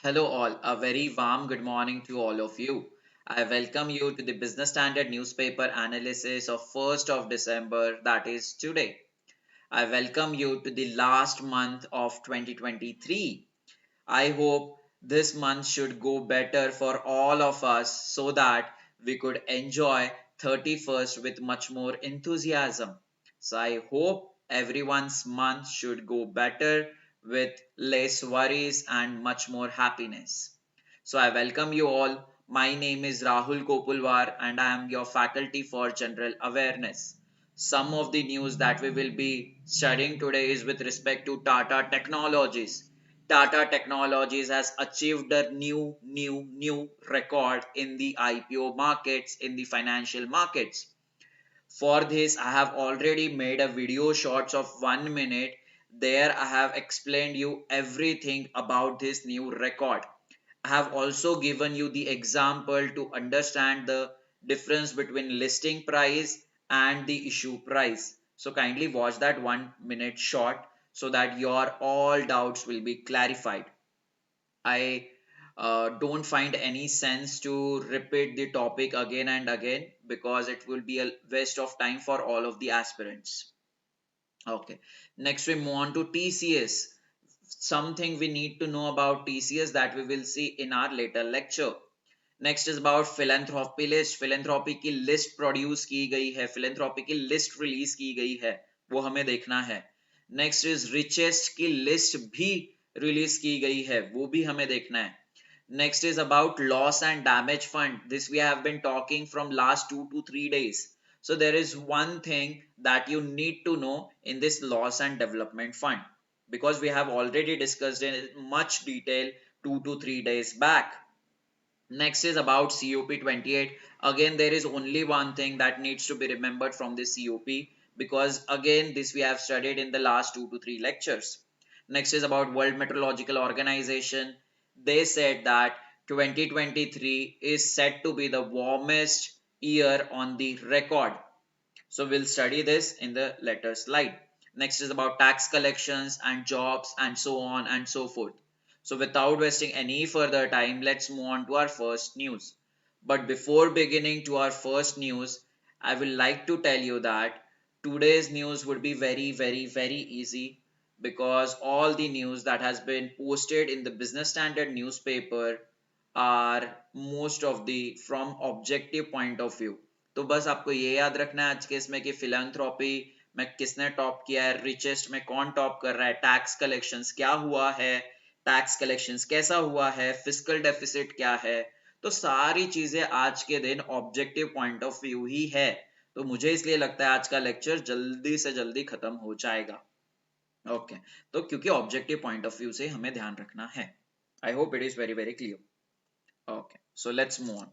Hello, all. A very warm good morning to all of you. I welcome you to the Business Standard newspaper analysis of 1st of December, that is today. I welcome you to the last month of 2023. I hope this month should go better for all of us so that we could enjoy 31st with much more enthusiasm. So I hope everyone's month should go better with less worries and much more happiness. So I welcome you all. My name is Rahul Kopulwar and I am your faculty for general awareness. Some of the news that we will be studying today is with respect to Tata Technologies. Tata Technologies has achieved a new record in the IPO markets, in the financial markets. For this, I have already made a video shorts of 1 minute. There I have explained you everything about this new record. I have also given you the example to understand the difference between listing price and the issue price. So kindly watch that 1 minute short so that your all doubts will be clarified. I don't find any sense to repeat the topic again and again because it will be a waste of time for all of the aspirants. Okay. Next we move on to TCS. Something we need to know about TCS that we will see in our later lecture. Next is about philanthropy list. Philanthropy की list produce की गई है, philanthropy की list release की गई है, वो हमें देखना है. नेक्स्ट इज रिचेस्ट की लिस्ट भी रिलीज की गई है, वो भी हमें देखना है. Next is about loss and damage fund. This we have been talking from last 2 to 3 days. So there is one thing that you need to know in this loss and development fund, because we have already discussed in much detail 2 to 3 days back. Next is about COP28. Again, there is only one thing that needs to be remembered from this COP, because again, this we have studied in the last 2 to 3 lectures. Next is about World Meteorological Organization. They said that 2023 is said to be the warmest year on the record. So we'll study this in the later slide. Next is about tax collections and jobs and so on and so forth. So without wasting any further time, let's move on to our first news. But before beginning to our first news, I will like to tell you that today's news would be very easy, because all the news that has been posted in the Business Standard newspaper are most of the from objective point of view. तो बस आपको ये याद रखना है आज के इसमें कि फिलैंथ्रोपी में किसने टॉप किया है, रिचेस्ट में कौन टॉप कर रहा है, टैक्स कलेक्शंस क्या हुआ है, टैक्स कलेक्शंस कैसा हुआ है, फिस्कल डेफिसिट क्या है. तो सारी चीजें आज के दिन ऑब्जेक्टिव पॉइंट ऑफ व्यू ही है. तो मुझे इसलिए लगता है आज का लेक्चर जल्दी से जल्दी खत्म हो जाएगा. ओके. तो क्योंकि ऑब्जेक्टिव पॉइंट ऑफ व्यू से हमें ध्यान रखना है. I hope it is very clear. Okay, so let's move on.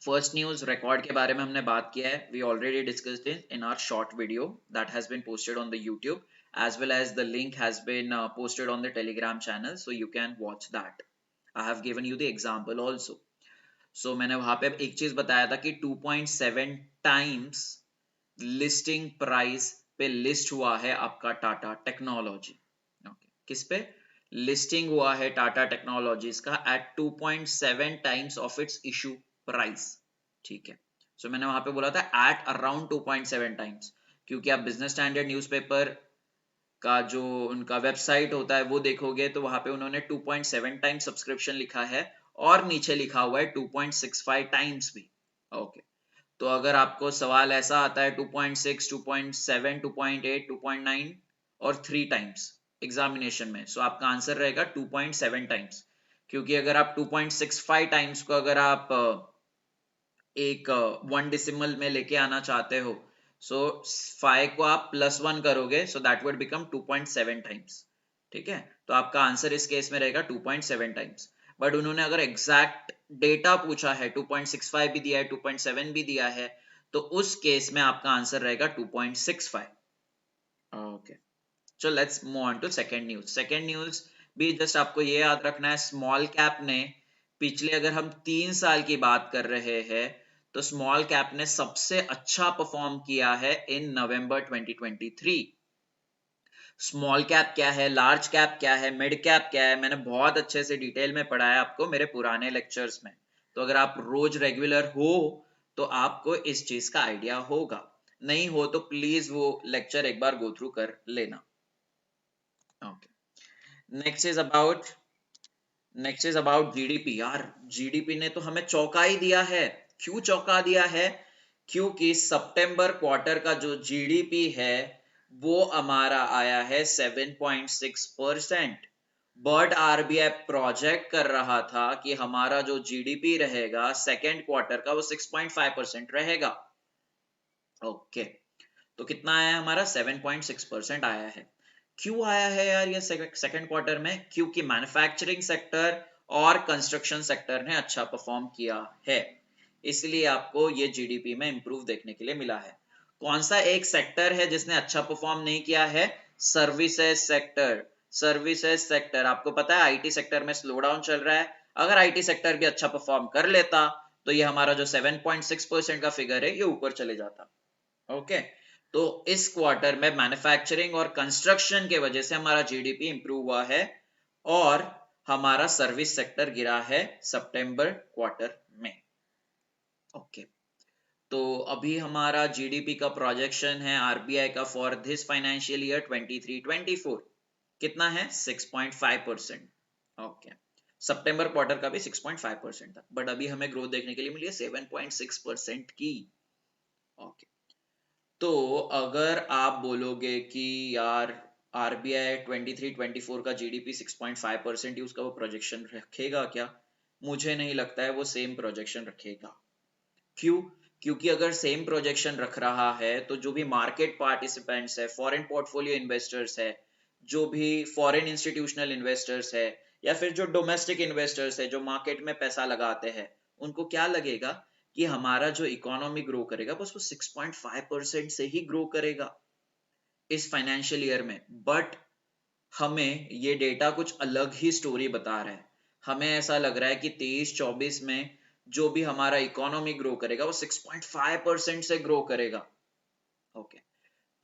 First news record के बारे में हमने बात किया है. We already discussed it in our short video that has been posted on the YouTube, as well as the link has been posted on the telegram channel, so you can watch that. I have given you the example also. So मैंने वहां पे एक चीज बताया था कि 2.7 times listing price पे list हुआ है आपका टाटा टेक्नोलॉजी. ओके, किस पे लिस्टिंग हुआ है टाटा टेक्नोलॉजीज का? At 2.7 times of its issue price. ठीक है. सो मैंने वहां पे बोला था एट अराउंड 2.7 टाइम्स, क्योंकि आप बिजनेस स्टैंडर्ड न्यूज़पेपर का जो उनका वेबसाइट होता है वो देखोगे तो वहां पे उन्होंने 2.7 टाइम्स सब्सक्रिप्शन लिखा है और नीचे लिखा हुआ है 2.65 टाइम्स भी. ओके. तो अगर आपको सवाल ऐसा आता है 2.6, 2.7, 2.8, 2.9 और 3 टाइम्स एग्जामिनेशन में, सो आपका आंसर रहेगा 2.7 टाइम्स. क्योंकि अगर आप 2.65 टाइम्स को अगर आप एक 1 डेसिमल में लेके आना चाहते हो, सो 5 को आप +1 करोगे, so that would become 2.7 times. ठीक है. तो आपका आंसर इस केस में रहेगा 2.7 टाइम्स. बट उन्होंने अगर एग्जैक्ट डेटा पूछा है, 2.65 भी दिया है, 2.7 भी दिया है, तो उस केस में आपका आंसर रहेगा 2.65. Okay. So let's move on to second news. Second news भी जस्ट आपको ये याद रखना है, स्मॉल कैप ने पिछले अगर हम 3 साल की बात कर रहे हैं तो स्मॉल कैप ने सबसे अच्छा परफॉर्म किया है इन नवंबर 2023. स्मॉल कैप क्या है, लार्ज कैप क्या है, मिड कैप क्या है, मैंने बहुत अच्छे से डिटेल में पढ़ाया आपको मेरे पुराने लेक्चर्स में। तो अगर आप रोज रेगुलर हो तो आपको इस चीज का आइडिया होगा, नहीं हो तो प्लीज वो लेक्चर एक बार गो थ्रू कर लेना। Okay, next is about GDP. यार जीडीपी ने तो हमें चौंका ही दिया है। क्यों चौंका दिया है? क्योंकि सितंबर क्वार्टर का जो जीडीपी है वो हमारा आया है 7.6%, बट आरबीआई प्रोजेक्ट कर रहा था कि हमारा जो जीडीपी रहेगा सेकेंड क्वार्टर का वो 6.5% रहेगा। ओके, तो कितना आया हमारा? 7.6% आया है। क्यों आया है यार ये सेकेंड क्वार्टर में? क्योंकि मैन्युफैक्चरिंग सेक्टर और कंस्ट्रक्शन सेक्टर ने अच्छा परफॉर्म किया है, इसलिए आपको ये जीडीपी में इंप्रूव देखने के लिए मिला है। कौन सा एक सेक्टर है जिसने अच्छा परफॉर्म नहीं किया है? Services sector. सर्विसेज सेक्टर आपको पता है आईटी सेक्टर में स्लो डाउन चल रहा है। अगर आईटी सेक्टर भी अच्छा परफॉर्म कर लेता तो ये हमारा जो 7.6% का फिगर है ये ऊपर चले जाता। ओके, तो इस क्वार्टर में मैन्युफैक्चरिंग और कंस्ट्रक्शन के वजह से हमारा जीडीपी इंप्रूव हुआ है और हमारा सर्विस सेक्टर गिरा है सितंबर क्वार्टर में। ओके, तो अभी हमारा जीडीपी का प्रोजेक्शन है आरबीआई का फॉर दिस फाइनेंशियल ईयर 23-24 कितना है? 6.5%। ओके, सितंबर क्वार्टर का भी 6.5% था, बट अभी हमें ग्रोथ देखने के लिए मिली है 7.6% की। ओके, तो अगर आप बोलोगे कि यार आरबीआई 23-24 का जीडीपी 6.5% ही उसका वो प्रोजेक्शन रखेगा क्या? मुझे नहीं लगता है वो सेम प्रोजेक्शन रखेगा। क्यों? क्योंकि अगर सेम प्रोजेक्शन रख रहा है तो जो भी मार्केट पार्टिसिपेंट्स है, फॉरेन पोर्टफोलियो इन्वेस्टर्स है, जो भी फॉरेन इंस्टीट्यूशनल इन्वेस्टर्स है, या फिर जो डोमेस्टिक इन्वेस्टर्स है जो मार्केट में पैसा लगाते हैं, उनको क्या लगेगा कि हमारा जो इकोनॉमी ग्रो करेगा बस वो 6.5% से ही ग्रो करेगा इस फाइनेंशियल ईयर में। बट हमें ये डेटा कुछ अलग ही स्टोरी बता रहा है। हमें ऐसा लग रहा है कि 23-24 में जो भी हमारा इकोनॉमी ग्रो करेगा वो 6.5% से ग्रो करेगा। ओके,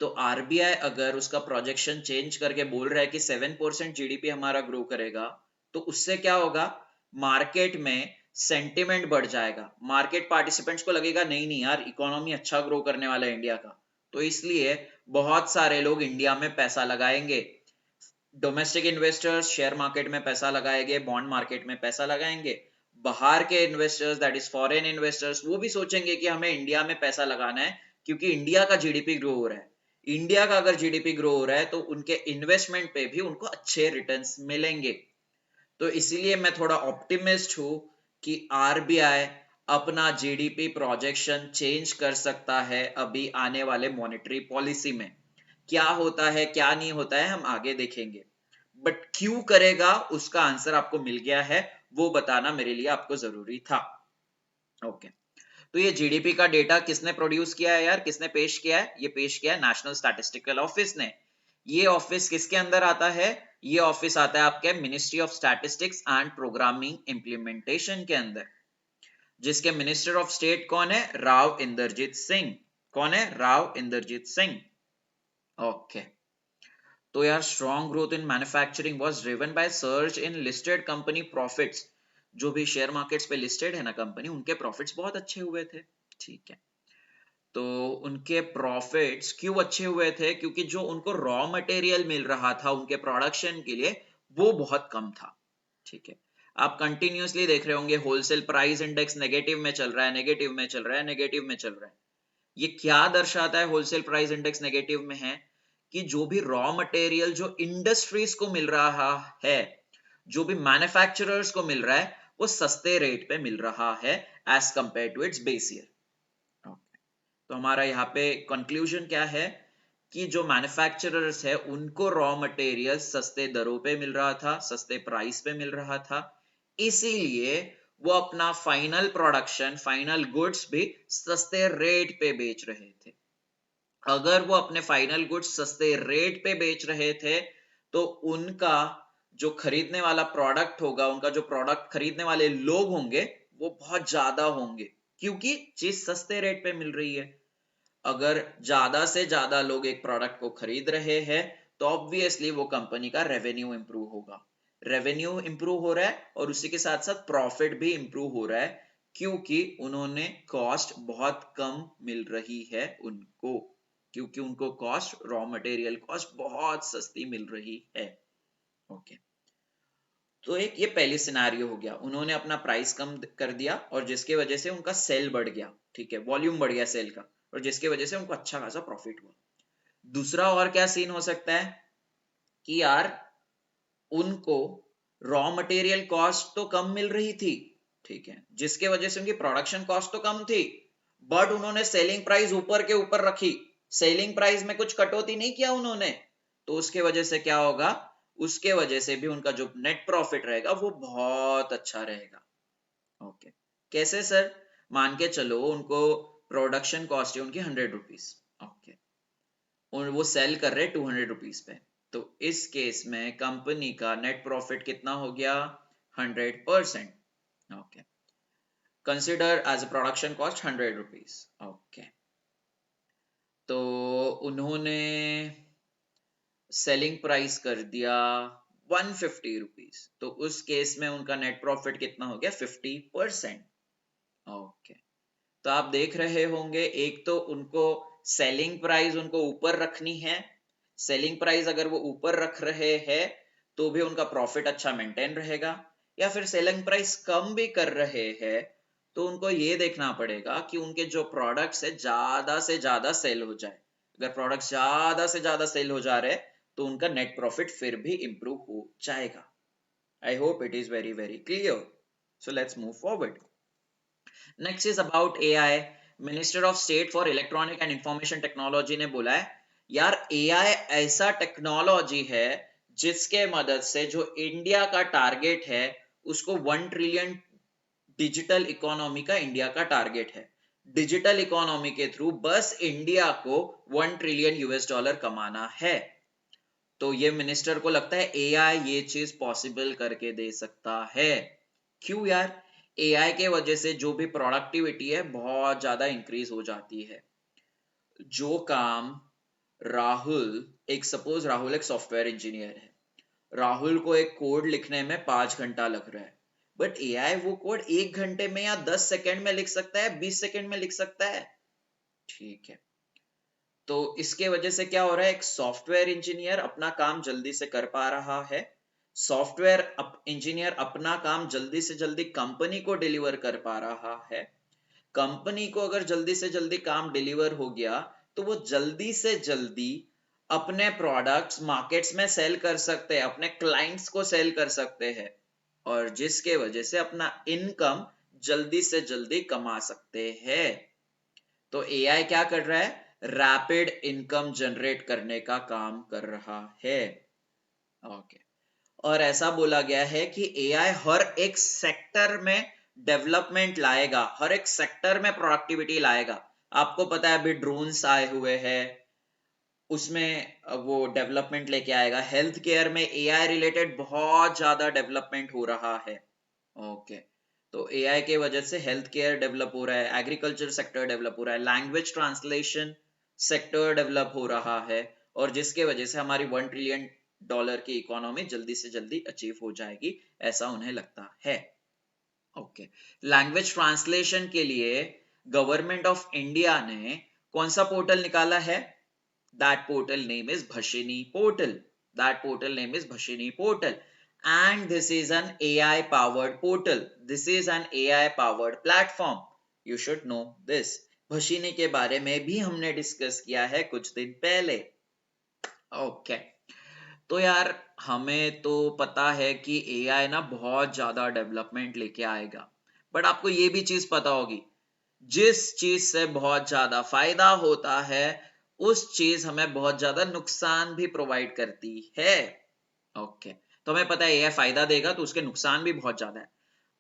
तो आरबीआई अगर उसका प्रोजेक्शन चेंज करके बोल रहा है कि 7% जीडीपी हमारा ग्रो करेगा, तो उससे क्या होगा? मार्केट में सेंटिमेंट बढ़ जाएगा, मार्केट पार्टिसिपेंट्स को लगेगा नहीं नहीं यार इकोनॉमी अच्छा ग्रो करने वाला है इंडिया का, तो इसलिए बहुत सारे लोग इंडिया में पैसा लगाएंगे। डोमेस्टिक इन्वेस्टर्स शेयर मार्केट में पैसा लगाएंगे, बॉन्ड मार्केट में पैसा लगाएंगे। बाहर के investors that is foreign investors वो भी सोचेंगे कि हमें इंडिया में पैसा लगाना है क्योंकि इंडिया का जीडीपी ग्रो हो रहा है। इंडिया का अगर जीडीपी ग्रो हो रहा है तो उनके इन्वेस्टमेंट पे भी उनको अच्छे रिटर्न्स मिलेंगे। तो इसीलिए मैं थोड़ा ऑप्टिमिस्ट हूं कि आरबीआई अपना जीडीपी प्रोजेक्शन चेंज कर सकता है अभी आने वाले मॉनेटरी पॉलिसी में। क्या होता है क्या नहीं होता है हम आगे देखेंगे, बट क्यों करेगा उसका आंसर आपको मिल गया है, वो बताना मेरे लिए आपको जरूरी था। ओके, तो ये जीडीपी का डेटा किसने प्रोड्यूस किया है यार? किसने पेश किया है? ये पेश किया है नेशनल स्टैटिस्टिकल ऑफिस ने। ये ऑफिस किसके अंदर आता है? ये ऑफिस आता है आपके ministry of statistics and programming implementation के अंदर, जिसके मिनिस्टर ऑफ स्टेट कौन है? राव इंदरजीत सिंह। कौन है? राव इंदरजीत सिंह। ओके, तो यार strong growth in manufacturing was driven by surge in listed company profits. जो भी शेयर मार्केट्स पे लिस्टेड है ना कंपनी, उनके प्रॉफिट्स बहुत अच्छे हुए थे। ठीक है, तो उनके प्रॉफिट्स क्यों अच्छे हुए थे? क्योंकि जो उनको रॉ मटेरियल मिल रहा था उनके प्रोडक्शन के लिए वो बहुत कम था। ठीक है, आप कंटिन्यूअसली देख रहे होंगे होलसेल प्राइस इंडेक्स नेगेटिव में चल रहा है, नेगेटिव में चल रहा है, नेगेटिव में चल रहा है। ये क्या दर्शाता है? होलसेल प्राइस इंडेक्स नेगेटिव में है कि जो भी रॉ मटेरियल जो इंडस्ट्रीज को मिल रहा है, जो भी मैन्युफैक्चरर्स को मिल रहा है, वो सस्ते रेट पे मिल रहा है as compare to its base year. तो हमारा यहाँ पे कंक्लूजन क्या है कि जो मैन्युफैक्चरर्स है उनको रॉ मटेरियल सस्ते दरों पे मिल रहा था, सस्ते प्राइस पे मिल रहा था, इसीलिए वो अपना फाइनल प्रोडक्शन, फाइनल गुड्स भी सस्ते रेट पे बेच रहे थे। अगर वो अपने फाइनल गुड्स सस्ते रेट पे बेच रहे थे तो उनका जो खरीदने वाला प्रोडक्ट होगा, उनका जो प्रोडक्ट खरीदने वाले लोग होंगे वो बहुत ज्यादा होंगे, क्योंकि चीज सस्ते रेट पे मिल रही है। अगर ज्यादा से ज्यादा लोग एक प्रोडक्ट को खरीद रहे हैं तो ऑब्वियसली वो कंपनी का रेवेन्यू इंप्रूव होगा। रेवेन्यू इंप्रूव हो रहा है और उसी के साथ साथ प्रॉफिट भी इंप्रूव हो रहा है, क्योंकि उन्होंने कॉस्ट बहुत कम मिल रही है उनको, क्योंकि उनको कॉस्ट, रॉ मटेरियल कॉस्ट बहुत सस्ती मिल रही है। ओके, तो एक ये पहली सिनारियो हो गया, उन्होंने अपना प्राइस कम कर दिया और जिसके वजह से उनका सेल बढ़ गया, ठीक है, वॉल्यूम बढ़ गया सेल का, और जिसके वजह से उनको अच्छा खासा प्रॉफिट हुआ। दूसरा और क्या सीन हो सकता है कि यार उनको रॉ मटेरियल कॉस्ट तो कम मिल रही थी, ठीक है, जिसके वजह से उनकी प्रोडक्शन कॉस्ट तो कम थी, बट उन्होंने सेलिंग प्राइस ऊपर के ऊपर रखी, सेलिंग प्राइस में कुछ कटौती नहीं किया उन्होंने, तो उसके वजह से क्या होगा, उसके वजह से भी उनका जो नेट प्रॉफिट रहेगा वो बहुत अच्छा रहेगा। ओके, कैसे सर? मान के चलो उनको प्रोडक्शन कॉस्ट है उनकी 100 रुपीज, ओके, और वो सेल कर रहे 200 रुपीज पे, तो इस केस में कंपनी का नेट प्रॉफिट कितना हो गया? 100%। Okay, consider as a production cost 100 rupees. Okay, तो उन्होंने सेलिंग प्राइस कर दिया 150 रुपीज, तो उस केस में उनका नेट प्रॉफिट कितना हो गया? 50%। ओके, तो आप देख रहे होंगे, एक तो उनको सेलिंग प्राइस उनको ऊपर रखनी है, सेलिंग प्राइस अगर वो ऊपर रख रहे हैं तो भी उनका प्रॉफिट अच्छा मेंटेन रहेगा, या फिर सेलिंग प्राइस कम भी कर रहे हैं तो उनको ये देखना पड़ेगा कि उनके जो प्रोडक्ट्स है ज्यादा से ज्यादा सेल हो जाए। अगर प्रोडक्ट्स ज्यादा से ज्यादा सेल हो जा रहे हैं तो उनका नेट प्रॉफिट फिर भी इंप्रूव हो जाएगा। आई hope it is very very clear. So let's move forward. Next is about AI. Minister of state for electronic and information technology ने बोला है, यार एआई ऐसा टेक्नोलॉजी है जिसके मदद से जो इंडिया का टारगेट है उसको 1 ट्रिलियन डिजिटल इकोनॉमी का इंडिया का टारगेट है। डिजिटल इकोनॉमी के थ्रू बस इंडिया को 1 ट्रिलियन US डॉलर कमाना है। तो ये मिनिस्टर को लगता है एआई ये चीज पॉसिबल करके दे सकता है। क्यों यार? एआई के वजह से जो भी प्रोडक्टिविटी है बहुत ज्यादा इंक्रीज हो जाती है। जो काम राहुल, एक सपोज राहुल एक सॉफ्टवेयर इंजीनियर है, राहुल को एक कोड लिखने में 5 घंटा लग रहा है, बट एआई वो कोड 1 घंटे में या 10 सेकंड में लिख सकता है, 20 सेकंड में लिख सकता है, ठीक है। तो इसके वजह से क्या हो रहा है, एक सॉफ्टवेयर इंजीनियर अपना काम जल्दी से कर पा रहा है, सॉफ्टवेयर इंजीनियर अपना काम जल्दी से जल्दी कंपनी को डिलीवर कर पा रहा है, कंपनी को अगर जल्दी से जल्दी काम डिलीवर हो गया तो वो जल्दी से जल्दी अपने प्रोडक्ट्स मार्केट्स में सेल कर सकते हैं, अपने क्लाइंट्स को सेल कर सकते हैं, और जिसके वजह से अपना इनकम जल्दी से जल्दी कमा सकते हैं। तो एआई क्या कर रहा है? रैपिड इनकम जनरेट करने का काम कर रहा है। ओके, और ऐसा बोला गया है कि एआई हर एक सेक्टर में डेवलपमेंट लाएगा, हर एक सेक्टर में प्रोडक्टिविटी लाएगा। आपको पता है अभी ड्रोन्स आए हुए हैं, उसमें वो डेवलपमेंट लेके आएगा। हेल्थ केयर में एआई रिलेटेड बहुत ज्यादा डेवलपमेंट हो रहा है। ओके, तो एआई के वजह से हेल्थ केयर डेवलप हो रहा है, एग्रीकल्चर सेक्टर डेवलप हो रहा है, लैंग्वेज ट्रांसलेशन सेक्टर डेवलप हो रहा है, और जिसके वजह से हमारी 1 ट्रिलियन डॉलर की इकोनॉमी जल्दी से जल्दी अचीव हो जाएगी, ऐसा उन्हें लगता है। ओके, लैंग्वेज ट्रांसलेशन के लिए गवर्नमेंट ऑफ इंडिया ने कौन सा पोर्टल निकाला है? That portal name is Bhashini portal. That portal name is Bhashini portal. And this is an AI powered portal. This is an AI powered platform. You should know this. Bhashini के बारे में भी हमने discuss किया है कुछ दिन पहले। ओके, तो यार हमें तो पता है कि एआई ना बहुत ज्यादा डेवलपमेंट लेके आएगा, बट आपको ये भी चीज पता होगी, जिस चीज से बहुत ज्यादा फायदा होता है उस चीज हमें बहुत ज्यादा नुकसान भी प्रोवाइड करती है। ओके, तो हमें पता है एआई फायदा देगा तो उसके नुकसान भी बहुत ज्यादा है।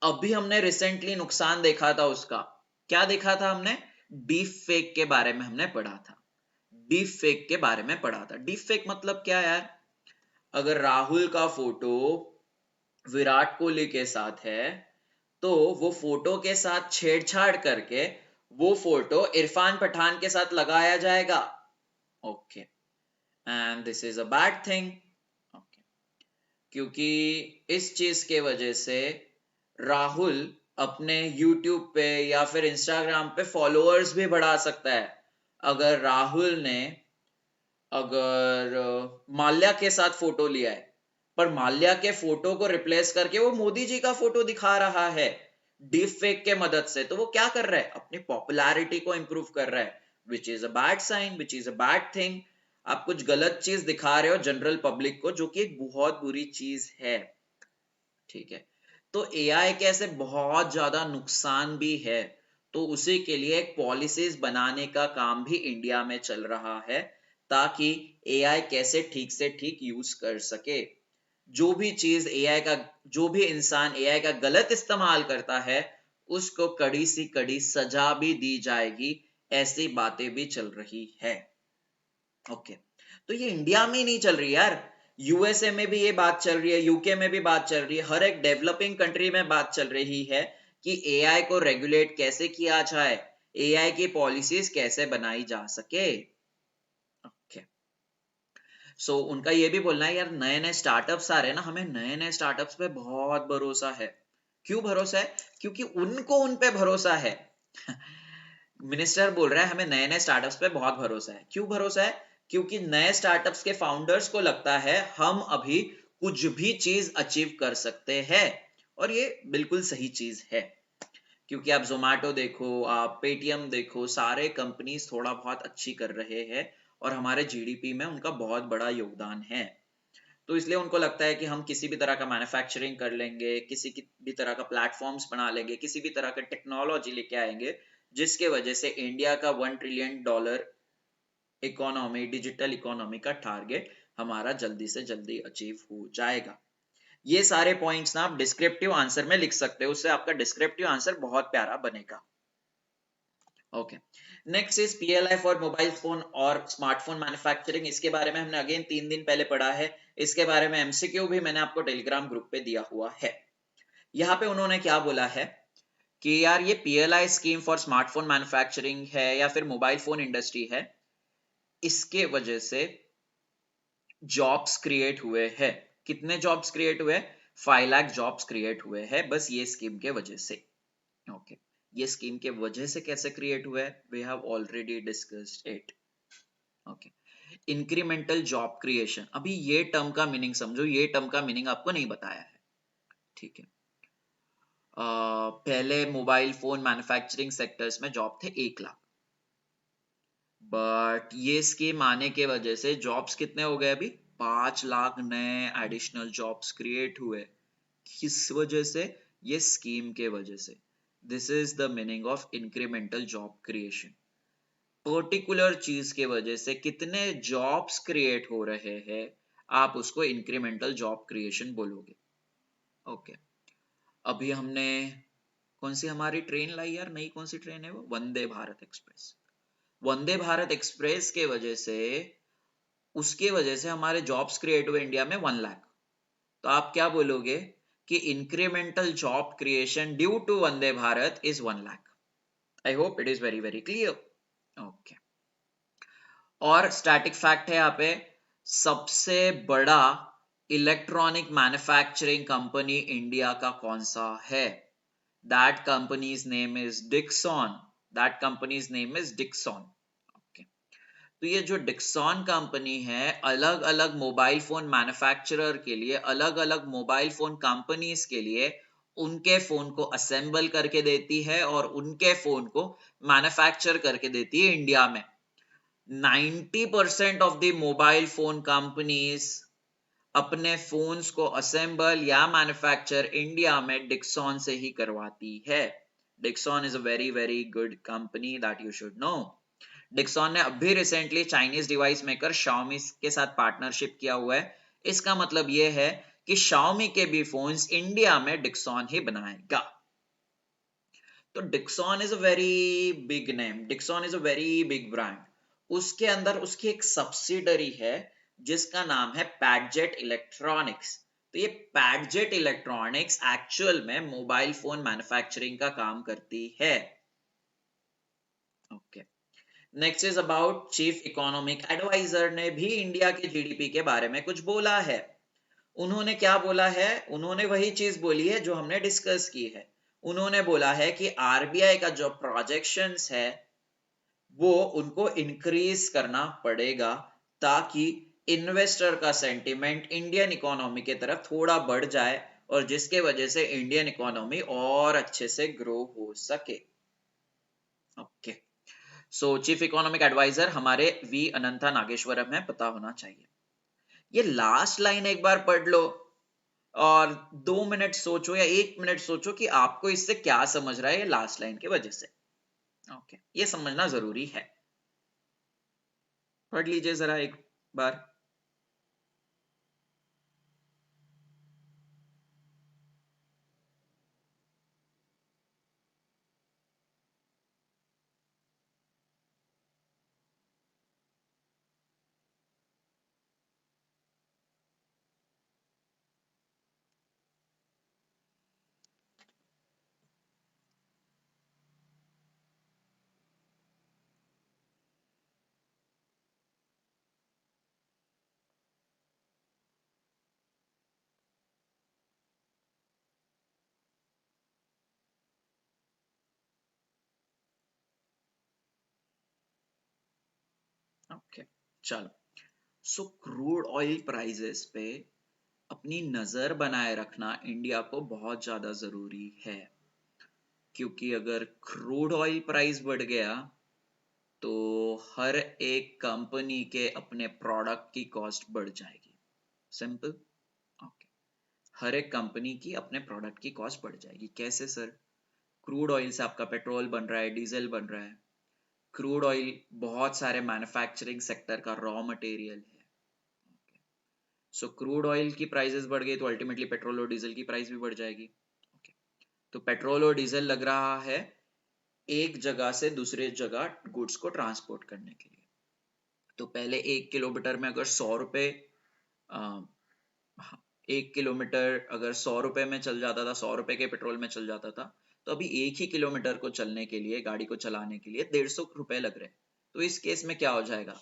अभी हमने रिसेंटली नुकसान देखा था उसका, क्या देखा था हमने? डीप फेक के बारे में हमने पढ़ा था, डीप फेक के बारे में पढ़ा था। डीप फेक मतलब क्या यार? अगर राहुल का फोटो विराट कोहली के साथ है तो वो फोटो के साथ छेड़छाड़ करके वो फोटो इरफान पठान के साथ लगाया जाएगा। Okay, and this is a bad thing. क्योंकि इस चीज के वजह से राहुल अपने यूट्यूब पे या फिर इंस्टाग्राम पे फॉलोअर्स भी बढ़ा सकता है। अगर राहुल ने अगर माल्या के साथ फोटो लिया है, पर माल्या के फोटो को रिप्लेस करके वो मोदी जी का फोटो दिखा रहा है डीप फेक के मदद से, तो वो क्या कर रहा है? अपनी पॉपुलैरिटी को इंप्रूव कर रहा है, which is a bad sign, which is a bad thing. आप कुछ गलत चीज दिखा रहे हो जनरल पब्लिक को, जो कि एक बहुत बुरी चीज है। ठीक है, तो एआई के ऐसे बहुत ज्यादा नुकसान भी है, तो उसी के लिए एक पॉलिसीज बनाने का काम भी इंडिया में चल रहा है, ताकि एआई कैसे ठीक से ठीक यूज कर सके। जो भी चीज एआई का, जो भी इंसान एआई का गलत इस्तेमाल करता है, उसको कड़ी सी कड़ी सजा भी दी जाएगी। ऐसी बातें भी चल रही है। ओके, तो ये इंडिया में ही नहीं चल रही यार, यूएसए में भी ये बात चल रही है, यूके में भी बात चल रही है, हर एक डेवलपिंग कंट्री में बात चल रही है कि एआई को रेगुलेट कैसे किया जाए, एआई की पॉलिसीज कैसे बनाई जा सके। ओके, सो उनका ये भी बोलना है यार, नए नए स्टार्टअप्स आ रहे हैं ना, हमें नए नए स्टार्टअप्स पे बहुत भरोसा है। क्यों भरोसा है? क्योंकि उनको उन पे भरोसा है। मिनिस्टर बोल रहा है हमें नए नए स्टार्टअप्स पे बहुत भरोसा है। क्यों भरोसा है? क्योंकि नए स्टार्टअप्स के फाउंडर्स को लगता है हम अभी कुछ भी चीज अचीव कर सकते हैं, और ये बिल्कुल सही चीज है। क्योंकि आप जोमेटो देखो, आप पेटीएम देखो, सारे कंपनीज थोड़ा बहुत अच्छी कर रहे हैं, और हमारे जीडीपी में उनका बहुत बड़ा योगदान है। तो इसलिए उनको लगता है कि हम किसी भी तरह का मैन्युफैक्चरिंग कर लेंगे, किसी की भी तरह का प्लेटफॉर्म्स बना लेंगे, किसी भी तरह का टेक्नोलॉजी लेके आएंगे, जिसके वजह से इंडिया का $1 ट्रिलियन इकोनॉमी, डिजिटल इकोनॉमी का टारगेट हमारा जल्दी से जल्दी अचीव हो जाएगा। ये सारे पॉइंट्स ना आप डिस्क्रिप्टिव आंसर में लिख सकते हो, उससे आपका डिस्क्रिप्टिव आंसर बहुत प्यारा बनेगा। Okay, next is PLI for mobile phone और स्मार्टफोन मैन्युफैक्चरिंग। इसके बारे में हमने अगेन 3 दिन पहले पढ़ा है। इसके बारे में एमसीक्यू भी मैंने आपको टेलीग्राम ग्रुप पे दिया हुआ है। यहाँ पे उन्होंने क्या बोला है कि यार ये PLI scheme for smartphone manufacturing है या फिर मोबाइल फोन इंडस्ट्री है, इसके वजह से जॉब्स क्रिएट हुए हैं। कितने जॉब्स क्रिएट हुए? 5 लाख जॉब्स क्रिएट हुए हैं बस ये स्कीम के वजह से। ओके, ये स्कीम के वजह से कैसे क्रिएट हुआ है, we have already discussed it. Okay, incremental job creation, अभी ये टर्म का मीनिंग समझो, ये टर्म का मीनिंग आपको नहीं बताया है। ठीक है, पहले मोबाइल फोन मैन्युफैक्चरिंग सेक्टर्स में जॉब थे 1 लाख, बट ये स्कीम आने के वजह से जॉब्स कितने हो गए अभी? 5 लाख नए एडिशनल जॉब्स क्रिएट हुए। किस वजह से? ये स्कीम के वजह से। This is the meaning of incremental job creation. Particular चीज के वजह से कितने जॉब्स क्रिएट हो रहे हैं, आप उसको इंक्रीमेंटल जॉब क्रिएशन बोलोगे। ओके, अभी हमने कौन सी हमारी ट्रेन लाई यार, नई कौन सी ट्रेन है वो? वंदे भारत एक्सप्रेस। वंदे भारत एक्सप्रेस के वजह से, उसके वजह से हमारे जॉब्स क्रिएट हुए इंडिया में 1 लाख। तो आप क्या बोलोगे कि incremental job creation due to Vande Bharat is 1 lakh. I hope it is very very clear. Okay, और स्टैटिक फैक्ट है यहाँ पे, सबसे बड़ा इलेक्ट्रॉनिक मैन्युफैक्चरिंग कंपनी इंडिया का कौन सा है? That companies name is Dixon. That companies name is Dixon. तो ये जो डिक्सॉन कंपनी है, अलग अलग मोबाइल फोन मैन्युफैक्चरर के लिए, अलग अलग मोबाइल फोन कंपनीज के लिए उनके फोन को असेंबल करके देती है और उनके फोन को मैन्युफैक्चर करके देती है इंडिया में। 90% of the mobile phone companies अपने फोन्स को असेंबल या मैन्युफैक्चर इंडिया में डिक्सॉन से ही करवाती है। Dixon is a very very good company that you should no. Dixon ने अभी recently Chinese device maker Xiaomi के साथ पार्टनरशिप किया हुआ है। इसका मतलब यह है कि शाओमी के भी फोन्स इंडिया में डिक्सॉन ही बनाएगा। तो Dixon is a very big name, Dixon is a very big brand. उसके अंदर उसकी एक सब्सिडरी है जिसका नाम है पैडजेट इलेक्ट्रॉनिक्स। तो ये पैडजेट इलेक्ट्रॉनिक्स एक्चुअल में मोबाइल फोन मैन्युफैक्चरिंग का काम करती है। Okay, next is about chief economic adviser ने भी इंडिया के जीडीपी के बारे में कुछ बोला है। उन्होंने क्या बोला है? उन्होंने वही चीज बोली है जो हमने डिस्कस की है। उन्होंने बोला है कि आरबीआई का जो प्रोजेक्शंस है वो उनको इंक्रीज करना पड़ेगा ताकि इन्वेस्टर का सेंटिमेंट इंडियन इकोनॉमी के तरफ थोड़ा बढ़ जाए और जिसके वजह से इंडियन इकोनॉमी और अच्छे से ग्रो हो सके। Okay, so chief economic adviser हमारे वी अनंता नागेश्वरम है, पता होना चाहिए। ये लास्ट लाइन एक बार पढ़ लो और 2 मिनट सोचो या 1 मिनट सोचो कि आपको इससे क्या समझ रहा है ये लास्ट लाइन की वजह से। ओके, ये समझना जरूरी है। पढ़ लीजिए जरा एक बार। ओके, चलो। सो क्रूड ऑयल प्राइसेस पे अपनी नजर बनाए रखना इंडिया को बहुत ज्यादा जरूरी है, क्योंकि अगर क्रूड ऑयल प्राइस बढ़ गया तो हर एक कंपनी के अपने प्रोडक्ट की कॉस्ट बढ़ जाएगी। सिंपल। ओके, हर एक कंपनी की अपने प्रोडक्ट की कॉस्ट बढ़ जाएगी। कैसे सर? क्रूड ऑयल से आपका पेट्रोल बन रहा है, डीजल बन रहा है। क्रूड ऑयल बहुत सारे मैन्युफैक्चरिंग सेक्टर का रॉ मटेरियल है। सो क्रूड ऑयल की प्राइसेस बढ़ गई तो अल्टीमेटली पेट्रोल और डीजल की प्राइस भी बढ़ जाएगी। okay. तो पेट्रोल और डीजल लग रहा है एक जगह से दूसरे जगह गुड्स को ट्रांसपोर्ट करने के लिए। तो पहले 1 किलोमीटर में अगर 100 रुपए, 1 किलोमीटर अगर 100 रुपए में चल जाता था, 100 रुपए के पेट्रोल में चल जाता था, तो अभी 1 ही किलोमीटर को चलने के लिए, गाड़ी को चलाने के लिए 150 रुपए लग रहे। तो इस केस में क्या हो जाएगा?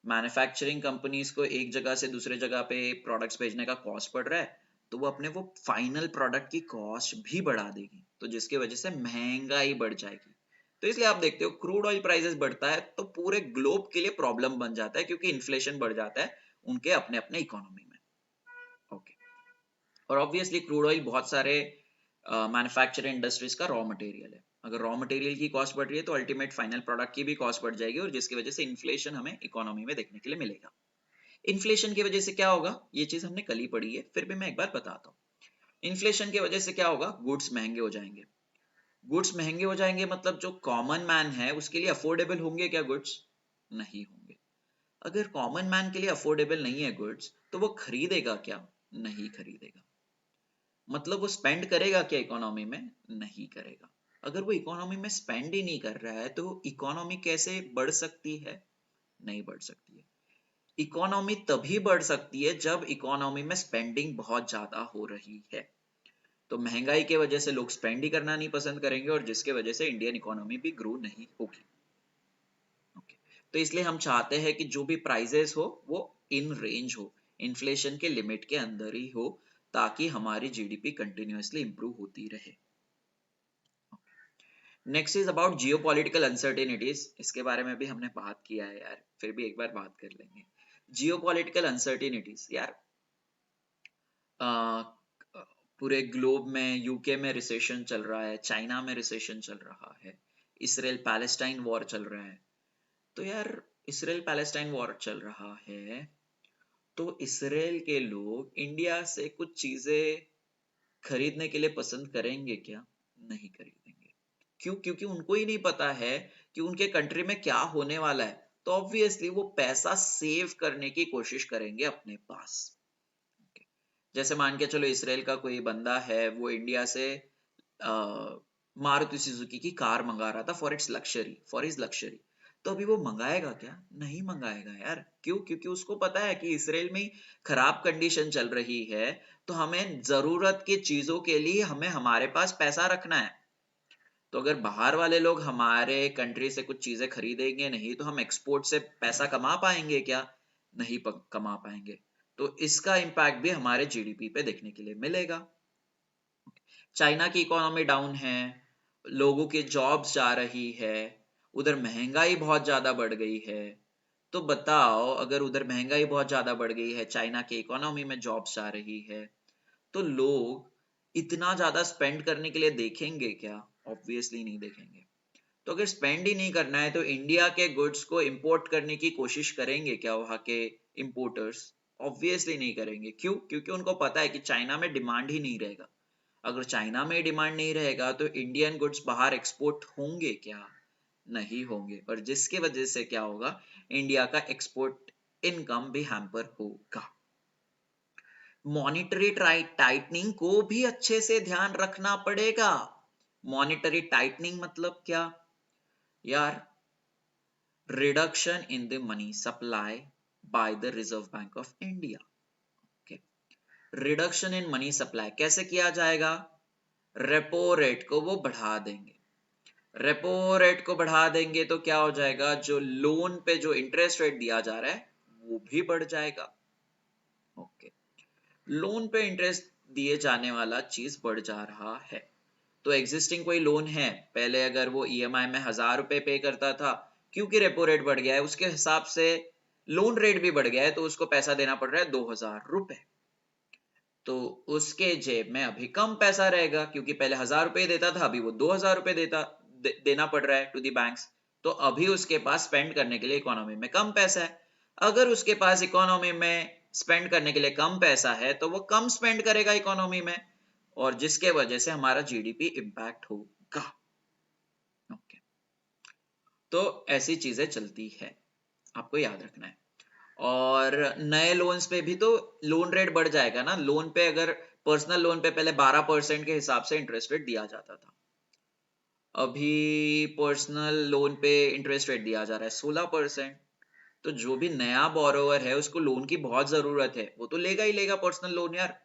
मैन्युफैक्चरिंग कंपनीज को एक जगह से दूसरे जगह पे प्रोडक्ट्स भेजने का कॉस्ट पड़ रहा है, तो वो अपने वो फाइनल प्रोडक्ट की कॉस्ट भी बढ़ा देगी, तो जिसकी वजह से महंगाई बढ़ जाएगी। तो इसलिए आप देखते हो क्रूड ऑयल प्राइसेस बढ़ता है तो पूरे ग्लोब के लिए प्रॉब्लम बन जाता है, क्योंकि इन्फ्लेशन बढ़ जाता है उनके अपने अपने इकोनॉमी में। ओके, और ऑब्वियसली क्रूड ऑयल बहुत सारे मैन्युफैक्चरिंग इंडस्ट्रीज का रॉ मटेरियल है। अगर रॉ मटेरियल की कॉस्ट बढ़ रही है तो अल्टीमेट फाइनल प्रोडक्ट की भी कॉस्ट बढ़ जाएगी, और जिसकी वजह से इन्फ्लेशन हमें इकोनॉमी में देखने के लिए मिलेगा। इन्फ्लेशन की वजह से क्या होगा, ये चीज हमने कल ही पढ़ी है, फिर भी मैं एक बार बताता हूँ। इन्फ्लेशन की वजह से क्या होगा? गुड्स महंगे हो जाएंगे। गुड्स महंगे हो जाएंगे मतलब जो कॉमन मैन है उसके लिए अफोर्डेबल होंगे क्या गुड्स? नहीं होंगे। अगर कॉमन मैन के लिए अफोर्डेबल नहीं है गुड्स, तो वो खरीदेगा क्या? नहीं खरीदेगा। मतलब वो स्पेंड करेगा क्या इकोनॉमी में? नहीं करेगा। अगर वो इकोनॉमी में स्पेंड ही नहीं कर रहा है तो इकोनॉमी कैसे बढ़ सकती है? नहीं बढ़ सकती है। इकोनॉमी तभी बढ़ सकती है जब इकोनॉमी में स्पेंडिंग बहुत ज्यादा हो रही है। तो महंगाई के वजह से लोग स्पेंड ही करना नहीं पसंद करेंगे, और जिसके वजह से इंडियन इकोनॉमी भी ग्रो नहीं होगी। ओके, तो इसलिए हम चाहते हैं कि जो भी प्राइजेस हो वो इन रेंज हो, इन्फ्लेशन के लिमिट के अंदर ही हो, ताकि हमारी जीडीपी कंटिन्यूअसली इंप्रूव होती रहे। Next is about geopolitical uncertainties. इसके बारे में भी हमने बात किया है यार, फिर भी एक बार बात कर लेंगे। जियोपॉलिटिकल अनसर्टेनिटीज यार, अ, पूरे ग्लोब में, यूके में रिसेशन चल रहा है, चाइना में रिसेशन चल रहा है, इसराइल पैलेस्टाइन वॉर चल रहा है। तो यार इसराइल पैलेस्टाइन वॉर चल रहा है तो इसराइल के लोग इंडिया से कुछ चीजें खरीदने के लिए पसंद करेंगे क्या? नहीं खरीदेंगे। क्यों? क्योंकि उनको ही नहीं पता है कि उनके कंट्री में क्या होने वाला है। तो ऑब्वियसली वो पैसा सेव करने की कोशिश करेंगे अपने पास। जैसे मान के चलो इसराइल का कोई बंदा है, वो इंडिया से मारुति सुजुकी की कार मंगा रहा था फॉर इज लक्शरी। तो अभी वो मंगाएगा क्या? नहीं मंगाएगा यार। क्यों? क्योंकि उसको पता है कि इसराइल में खराब कंडीशन चल रही है, तो हमें जरूरत की चीजों के लिए हमें हमारे पास पैसा रखना है। तो अगर बाहर वाले लोग हमारे कंट्री से कुछ चीजें खरीदेंगे नहीं तो हम एक्सपोर्ट से पैसा कमा पाएंगे क्या? नहीं कमा पाएंगे। तो इसका इम्पैक्ट भी हमारे जीडीपी पे देखने के लिए मिलेगा। चाइना की इकोनॉमी डाउन है, लोगों के जॉब्स जा रही है, उधर महंगाई बहुत ज्यादा बढ़ गई है। तो बताओ, अगर उधर महंगाई बहुत ज्यादा बढ़ गई है, चाइना की इकोनॉमी में जॉब्स जा रही है, तो लोग इतना ज्यादा स्पेंड करने के लिए देखेंगे क्या? ऑब्वियसली नहीं देखेंगे। तो अगर स्पेंड ही नहीं करना है तो इंडिया के गुड्स को इंपोर्ट करने की कोशिश करेंगे क्या वहां के इंपोर्टर्स? ऑब्वियसली नहीं करेंगे। क्यों? क्योंकि उनको पता है कि चाइना में डिमांड ही नहीं रहेगा। अगर चाइना में डिमांड नहीं रहेगा तो इंडियन गुड्स बाहर एक्सपोर्ट होंगे क्या? नहीं होंगे। और जिसकी वजह से क्या होगा, इंडिया का एक्सपोर्ट इनकम भी हैम्पर होगा। मॉनिटरी टाइटनिंग को भी अच्छे से ध्यान रखना पड़ेगा। मॉनिटरी टाइटनिंग मतलब क्या यार? Reduction in the money supply by the reserve bank of India. Okay, reduction in money supply कैसे किया जाएगा? रेपो रेट को वो बढ़ा देंगे। रेपो रेट को बढ़ा देंगे तो क्या हो जाएगा? जो लोन पे जो इंटरेस्ट रेट दिया जा रहा है वो भी बढ़ जाएगा। ओके, लोन पे इंटरेस्ट दिए जाने वाला चीज बढ़ जा रहा है। तो एग्जिस्टिंग कोई लोन है, पहले अगर वो ईएमआई में 1,000 रुपए पे करता था, क्योंकि रेपो रेट बढ़ गया है उसके हिसाब से लोन रेट भी बढ़ गया है, तो उसको पैसा देना पड़ रहा है 2,000 रुपए। तो उसके जेब में अभी कम पैसा रहेगा, क्योंकि पहले 1,000 रुपए देता था, अभी वो 2,000 रुपए देना पड़ रहा है टू दी बैंक्स। तो अभी उसके पास स्पेंड करने के लिए इकोनॉमी में कम पैसा है। अगर उसके पास इकोनॉमी में स्पेंड करने के लिए कम पैसा है तो वो कम स्पेंड करेगा इकोनॉमी में, और जिसके वजह से हमारा जीडीपी इम्पैक्ट होगा। ओके, तो ऐसी चीजें चलती है, आपको याद रखना है। और नए लोन्स पे भी तो लोन रेट बढ़ जाएगा ना। लोन पे अगर पर्सनल लोन पे पहले 12% के हिसाब से इंटरेस्ट रेट दिया जाता था, अभी पर्सनल लोन पे इंटरेस्ट रेट दिया जा रहा है 16%। तो जो भी नया बोरोवर है उसको लोन की बहुत जरूरत है, वो तो लेगा ही लेगा पर्सनल लोन यार।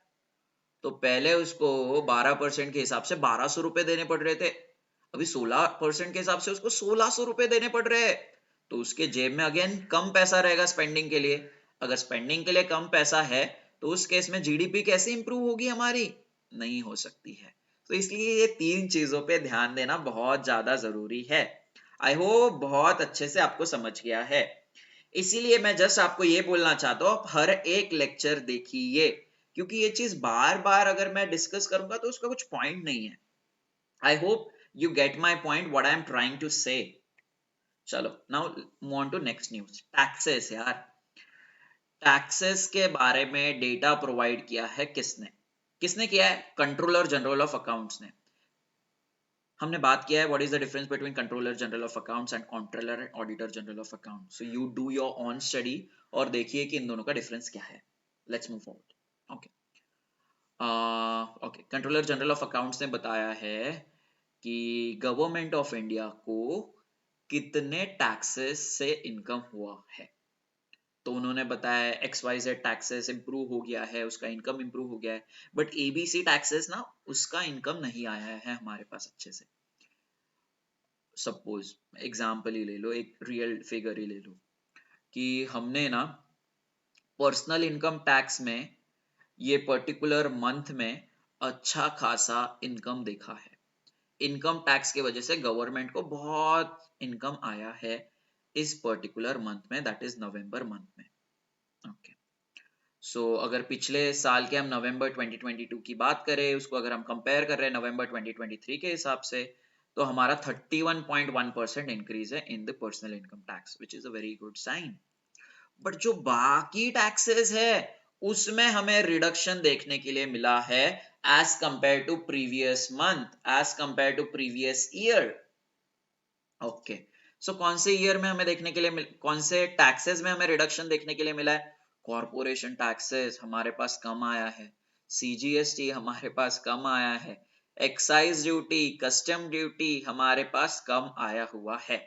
तो पहले उसको 12% के हिसाब से 1,200 रुपए देने पड़ रहे थे, अभी 16% के हिसाब से उसको 1,600 रुपए देने पड़ रहे हैं। तो उसके जेब में अगेन कम पैसा रहेगा स्पेंडिंग के लिए। अगर स्पेंडिंग के लिए कम पैसा है तो उस केस में जीडीपी कैसे इंप्रूव होगी हमारी? नहीं हो सकती है। तो इसलिए ये तीन चीजों पे ध्यान देना बहुत ज्यादा जरूरी है। आई होप बहुत अच्छे से आपको समझ गया है। इसीलिए मैं जस्ट आपको ये बोलना चाहता हूँ, आप हर एक लेक्चर देखिए, क्योंकि ये चीज बार बार अगर मैं डिस्कस करूंगा तो उसका कुछ पॉइंट नहीं है। I hope you get my point, what I am trying to say. चलो now move on to next news. Taxes यार, टैक्सेस के बारे में डेटा प्रोवाइड किया है किसने? किसने किया है? कंट्रोलर जनरल ऑफ अकाउंट्स ने। हमने बात किया है what is the difference between controller general of accounts and controller and auditor general of accounts. So you do your on study और देखिए कि इन दोनों का डिफरेंस क्या है। Let's move forward. Okay, okay, controller general of accounts ने बताया है कि गवर्नमेंट ऑफ इंडिया को कितने टैक्सेस से इनकम हुआ है। तो उन्होंने बताया XYZ टैक्सेस इंप्रूव हो गया है, उसका इनकम इंप्रूव हो गया है, बट ABC टैक्सेस ना, उसका इनकम नहीं आया है हमारे पास अच्छे से। सपोज एग्जाम्पल ही ले लो, एक रियल फिगर ही ले लो कि हमने ना पर्सनल इनकम टैक्स में ये पर्टिकुलर मंथ में अच्छा खासा इनकम देखा है। इनकम टैक्स की वजह से गवर्नमेंट को बहुत इनकम आया है इस पर्टिकुलर मंथ में, दैट इज नवंबर मंथ में। ओके, सो अगर पिछले साल के हम नवंबर 2022 की बात करें, उसको अगर हम कंपेयर कर रहे हैं नवंबर 2023 के हिसाब से, तो हमारा 31.1% इंक्रीज है in the personal income tax, which is a very good sign. But जो बाकी टैक्सेस है उसमें हमें रिडक्शन देखने के लिए मिला है as compare to previous month, as compare to previous year. Okay, so कौन से ईयर में हमें देखने के लिए कौन से टैक्सेस में हमें रिडक्शन देखने के लिए मिला है? कॉर्पोरेशन टैक्सेस हमारे पास कम आया है, CGST हमारे पास कम आया है, एक्साइज ड्यूटी, कस्टम ड्यूटी हमारे पास कम आया हुआ है।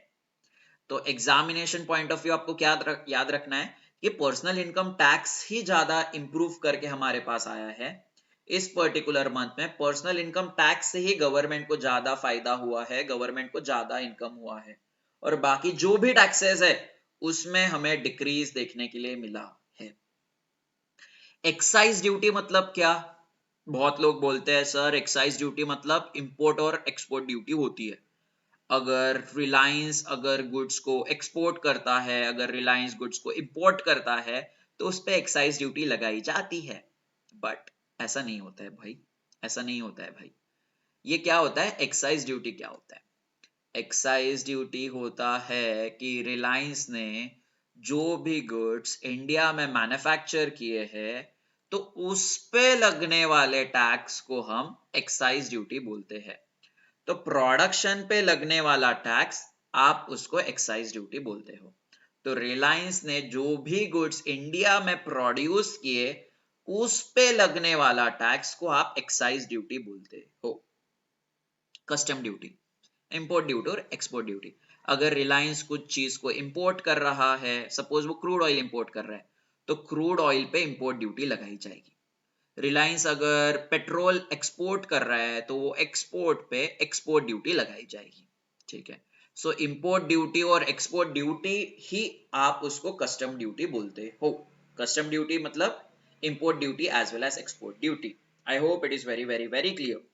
तो एग्जामिनेशन पॉइंट ऑफ व्यू आपको क्या याद रखना है कि पर्सनल इनकम टैक्स ही ज्यादा इंप्रूव करके हमारे पास आया है, इस पर्टिकुलर मंथ में पर्सनल इनकम टैक्स से ही गवर्नमेंट को ज्यादा फायदा हुआ है, गवर्नमेंट को ज्यादा इनकम हुआ है, और बाकी जो भी टैक्सेस है उसमें हमें डिक्रीज देखने के लिए मिला है। एक्साइज ड्यूटी मतलब क्या? बहुत लोग बोलते हैं सर एक्साइज ड्यूटी मतलब इंपोर्ट और एक्सपोर्ट ड्यूटी होती है। अगर रिलायंस अगर गुड्स को एक्सपोर्ट करता है, अगर रिलायंस गुड्स को इंपोर्ट करता है, तो उस पर एक्साइज ड्यूटी लगाई जाती है। बट ऐसा नहीं होता है भाई, ऐसा नहीं होता है भाई। ये क्या होता है? एक्साइज ड्यूटी क्या होता है? एक्साइज ड्यूटी होता है कि रिलायंस ने जो भी गुड्स इंडिया में मैन्युफैक्चर किए हैं, तो उस पे लगने वाले टैक्स को हम एक्साइज ड्यूटी बोलते हैं। तो प्रोडक्शन पे लगने वाला टैक्स आप उसको एक्साइज ड्यूटी बोलते हो। तो रिलायंस ने जो भी गुड्स इंडिया में प्रोड्यूस किए उस पे लगने वाला टैक्स को आप एक्साइज ड्यूटी बोलते हो। कस्टम ड्यूटी, इंपोर्ट ड्यूटी और एक्सपोर्ट ड्यूटी। अगर रिलायंस कुछ चीज को इंपोर्ट कर रहा है, सपोज वो क्रूड ऑयल इंपोर्ट कर रहा है, तो क्रूड ऑयल पे इंपोर्ट ड्यूटी लगाई जाएगी। रिलायंस अगर पेट्रोल एक्सपोर्ट कर रहा है तो वो एक्सपोर्ट पे एक्सपोर्ट ड्यूटी लगाई जाएगी। ठीक है, सो इंपोर्ट ड्यूटी और एक्सपोर्ट ड्यूटी ही आप उसको कस्टम ड्यूटी बोलते हो। कस्टम ड्यूटी मतलब import duty as well as export duty. I hope it is very very very clear.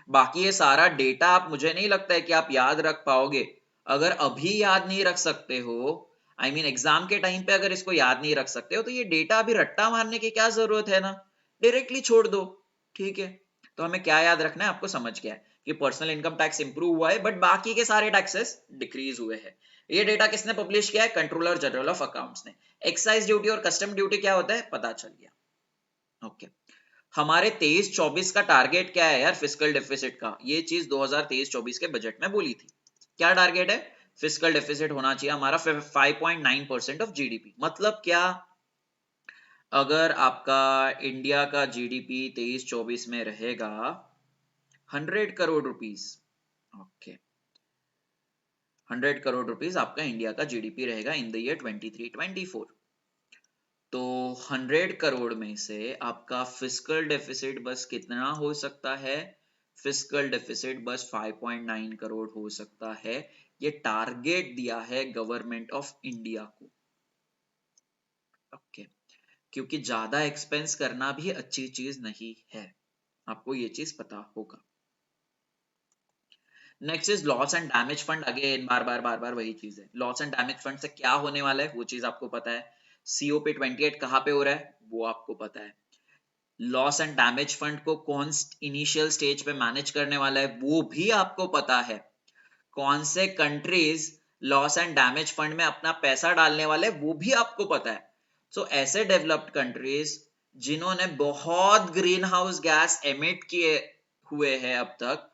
बाकी ये सारा डेटा आप, मुझे नहीं लगता है कि आप याद रख पाओगे। अगर अभी याद नहीं रख सकते हो, आई मीन एग्जाम के टाइम पे अगर इसको याद नहीं रख सकते हो, तो ये डेटा अभी रट्टा मारने की क्या जरूरत है ना, डायरेक्टली छोड़ दो। ठीक है, तो हमें क्या याद रखना है, आपको समझ गया है कि पर्सनल इनकम टैक्स इंप्रूव हुआ है, बट बाकी के सारे टैक्सेस डिक्रीज हुए हैं। ये डेटा किसने पब्लिश किया है? कंट्रोलर जनरल ऑफ अकाउंट्स ने। एक्साइज ड्यूटी और कस्टम ड्यूटी क्या होता है पता चल गया। ओके, हमारे 23-24 का टारगेट क्या है यार फिस्कल डेफिसिट का? ये चीज 2023-24 के बजट में बोली थी। क्या टारगेट है? फिस्कल डेफिसिट होना चाहिए हमारा 5.9% ऑफ जीडीपी। मतलब क्या? अगर आपका इंडिया का जीडीपी 23-24 में रहेगा 100 crore rupees, okay, 100 crore rupees आपका इंडिया का जीडीपी रहेगा इन द ईयर 23-24। तो 100 करोड़ में से आपका फिस्कल डेफिसिट बस कितना हो सकता है? फिस्कल डेफिसिट बस 5.9 करोड़ हो सकता है। ये टारगेट दिया है गवर्नमेंट ऑफ इंडिया को। ओके, क्योंकि ज्यादा एक्सपेंस करना भी अच्छी चीज नहीं है, आपको ये चीज पता होगा। Next is loss and damage fund. Again बार बार वही चीज है। लॉस एंड डैमेज फंड से क्या होने वाला है वो चीज आपको पता है। सीओपी 28 कहाँ पे हो रहा है वो आपको पता है। लॉस एंड डैमेज फंड को कौन इनिशियल स्टेज पे मैनेज करने वाला है वो भी आपको पता है। कौन से countries loss and damage fund में अपना पैसा डालने वाले वो भी आपको पता है। सो ऐसे डेवलप्ड कंट्रीज जिन्होंने बहुत ग्रीन हाउस गैस एमिट किए हुए हैं अब तक,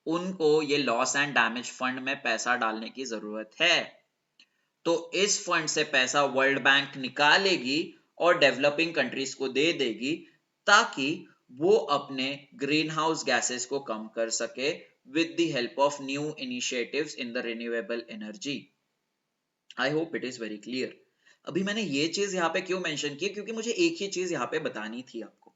उनको ये लॉस एंड डैमेज फंड में पैसा डालने की जरूरत है। तो इस फंड से पैसा वर्ल्ड बैंक निकालेगी और डेवलपिंग कंट्रीज को दे देगी, ताकि वो अपने ग्रीन हाउस गैसेस को कम कर सके with the help of new initiatives in the renewable energy. I hope it is very clear. अभी मैंने ये चीज यहाँ पे क्यों मेंशन की, क्योंकि मुझे एक ही चीज यहाँ पे बतानी थी आपको।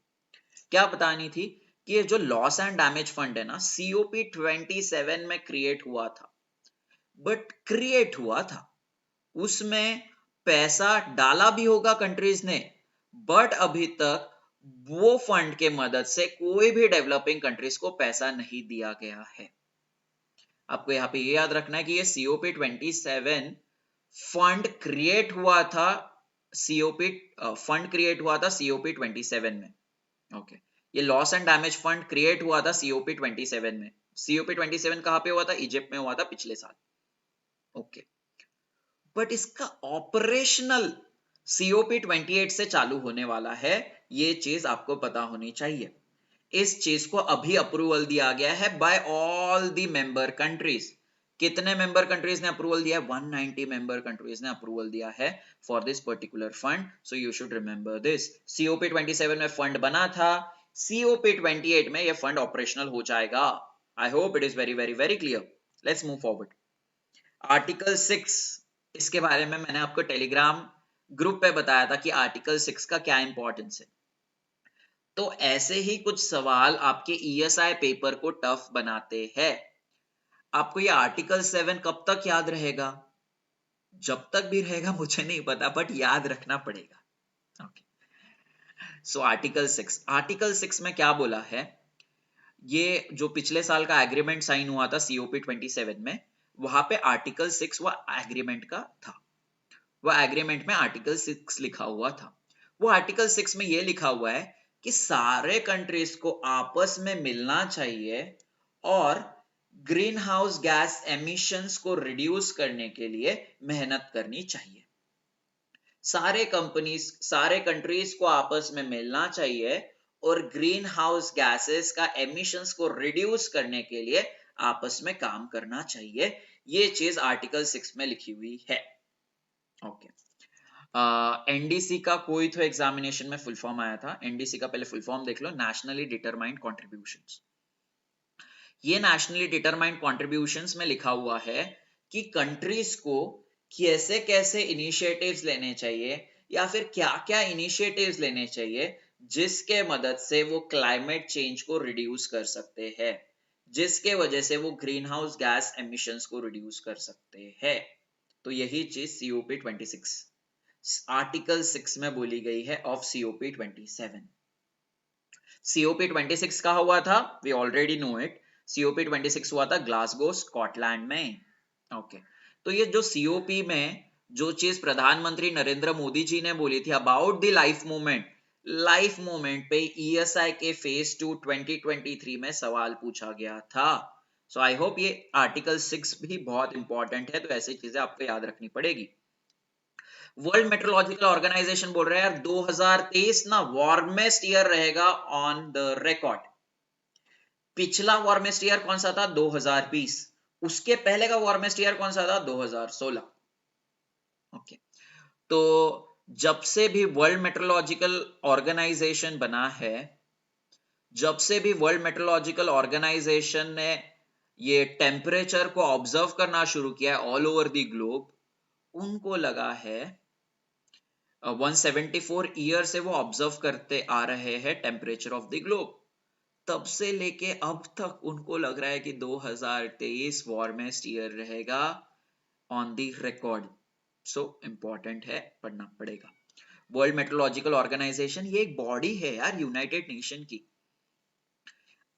क्या बतानी थी? कि ये जो लॉस एंड डैमेज फंड है ना, सीओपी 27 में क्रिएट हुआ था। बट क्रिएट हुआ था, उसमें पैसा डाला भी होगा कंट्रीज ने, बट अभी तक वो फंड के मदद से कोई भी डेवलपिंग कंट्रीज को पैसा नहीं दिया गया है। आपको यहाँ पे ये याद रखना है कि ये सीओपी 27 फंड क्रिएट हुआ था, सीओपी फंड क्रिएट हुआ था सीओपी 27 में। ओके, ये loss and damage fund create हुआ था सीओपी 27 में। सीओपी 27 कहाँ पे हुआ था? इजिप्ट में हुआ था पिछले साल। ओके, बट इसका ऑपरेशनल सीओपी 28 से चालू होने वाला है, ये चीज आपको पता होनी चाहिए। इस चीज को अभी अप्रूवल दिया गया है by all the member countries. कितने मेंबर कंट्रीज ने अप्रूवल दिया है? 190 मेंबर कंट्रीज ने अप्रूवल दिया है for this particular fund. So you should remember this. COP 27 में फंड बना था, सीओपी 28 में ये फंड ऑपरेशनल हो जाएगा। आई hope it is very very very clear. Let's move forward. Article 6, इसके बारे में मैंने आपको टेलीग्राम ग्रुप पे बताया था कि आर्टिकल 6 का क्या इंपॉर्टेंस है। तो ऐसे ही कुछ सवाल आपके ईएसआई पेपर को टफ बनाते हैं। आपको ये आर्टिकल 7 कब तक याद रहेगा? जब तक भी रहेगा मुझे नहीं पता, बट याद रखना पड़ेगा। ओके, सो आर्टिकल 6 में क्या बोला है? ये जो पिछले साल का एग्रीमेंट साइन हुआ था सीओपी 27 में, वहां पे आर्टिकल 6 वो एग्रीमेंट का था। वो एग्रीमेंट में आर्टिकल 6 लिखा हुआ था। वो आर्टिकल 6 में ये लिखा हुआ है कि सारे कंट्रीज को आपस में मिलना चाहिए और ग्रीन हाउस गैस एमिशंस को रिड्यूस करने के लिए मेहनत करनी चाहिए। सारे कंट्रीज को आपस में मिलना चाहिए और ग्रीन हाउस गैसेस का एमिशंस को रिड्यूस करने के लिए आपस में काम करना चाहिए। ये चीज आर्टिकल 6 में लिखी हुई है। ओके, एनडीसी का कोई तो एग्जामिनेशन में फुल फॉर्म आया था। एनडीसी का पहले फुल फॉर्म देख लो, नेशनली डिटरमाइंड कॉन्ट्रीब्यूशंस। ये नेशनली डिटरमाइंड कॉन्ट्रीब्यूशंस में लिखा हुआ है कि कंट्रीज को कैसे कैसे इनिशिएटिव्स लेने चाहिए या फिर क्या क्या इनिशिएटिव्स लेने चाहिए जिसके मदद से वो क्लाइमेट चेंज को रिड्यूस कर सकते हैं, जिसके वजह से वो ग्रीन हाउस गैस एमिशंस को रिड्यूस कर सकते हैं। तो यही चीज सीओपी 26 आर्टिकल 6 में बोली गई है ऑफ सीओपी 27। सीओपी 26 का हुआ था, we already know it. COP 26 हुआ था ग्लासगो स्कॉटलैंड में। ओके, तो ये जो सीओपी में जो चीज प्रधानमंत्री नरेंद्र मोदी जी ने बोली थी अबाउट द लाइफ मूवमेंट पे ईएसआई के फेज 2 2023 में सवाल पूछा गया था। सो आई होप ये आर्टिकल 6 भी बहुत इंपॉर्टेंट है, तो ऐसी चीजें आपको याद रखनी पड़ेगी। वर्ल्ड मेट्रोलॉजिकल ऑर्गेनाइजेशन बोल रहा है यार 2023 ना वार्मेस्ट ईयर रहेगा ऑन द रिकॉर्ड। पिछला वार्मेस्ट ईयर कौन सा था? 2020। उसके पहले का वार्मेस्ट ईयर कौन सा था? 2016। ओके, तो जब से भी वर्ल्ड मेट्रोलॉजिकल ऑर्गेनाइजेशन बना है, जब से भी वर्ल्ड मेट्रोलॉजिकल ऑर्गेनाइजेशन ने ये टेम्परेचर को ऑब्जर्व करना शुरू किया है ऑल ओवर द ग्लोब, उनको लगा है 174 ईयर से वो ऑब्जर्व करते आ रहे हैं टेम्परेचर ऑफ द ग्लोब। तब से लेके अब तक उनको लग रहा है कि 2023 वार्मेस्ट ईयर रहेगा on the record. So important है, पढ़ना पड़ेगा। वर्ल्ड मेट्रोलॉजिकल ऑर्गेनाइजेशन ये एक बॉडी है यार, यूनाइटेड नेशन की।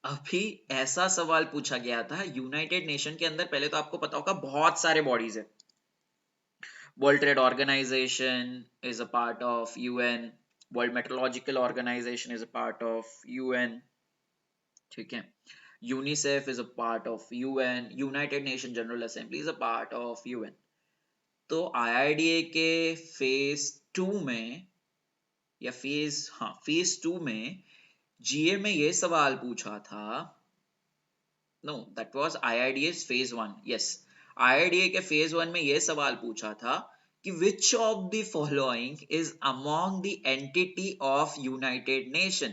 अभी ऐसा सवाल पूछा गया था, यूनाइटेड नेशन के अंदर पहले तो आपको पता होगा बहुत सारे बॉडीज है। World Trade Organization is a part of UN. World Meteorological Organization is a part of UN. ठीक है, UNICEF is a part of UN. United Nations General Assembly is a part of UN. तो IIDA के phase 2 में या phase 2 में जीए में ये सवाल पूछा था। No, that was IIDA's phase 1। Yes, IIDA के फेज 1 में ये सवाल पूछा था कि which of the following is among the entity of United Nation।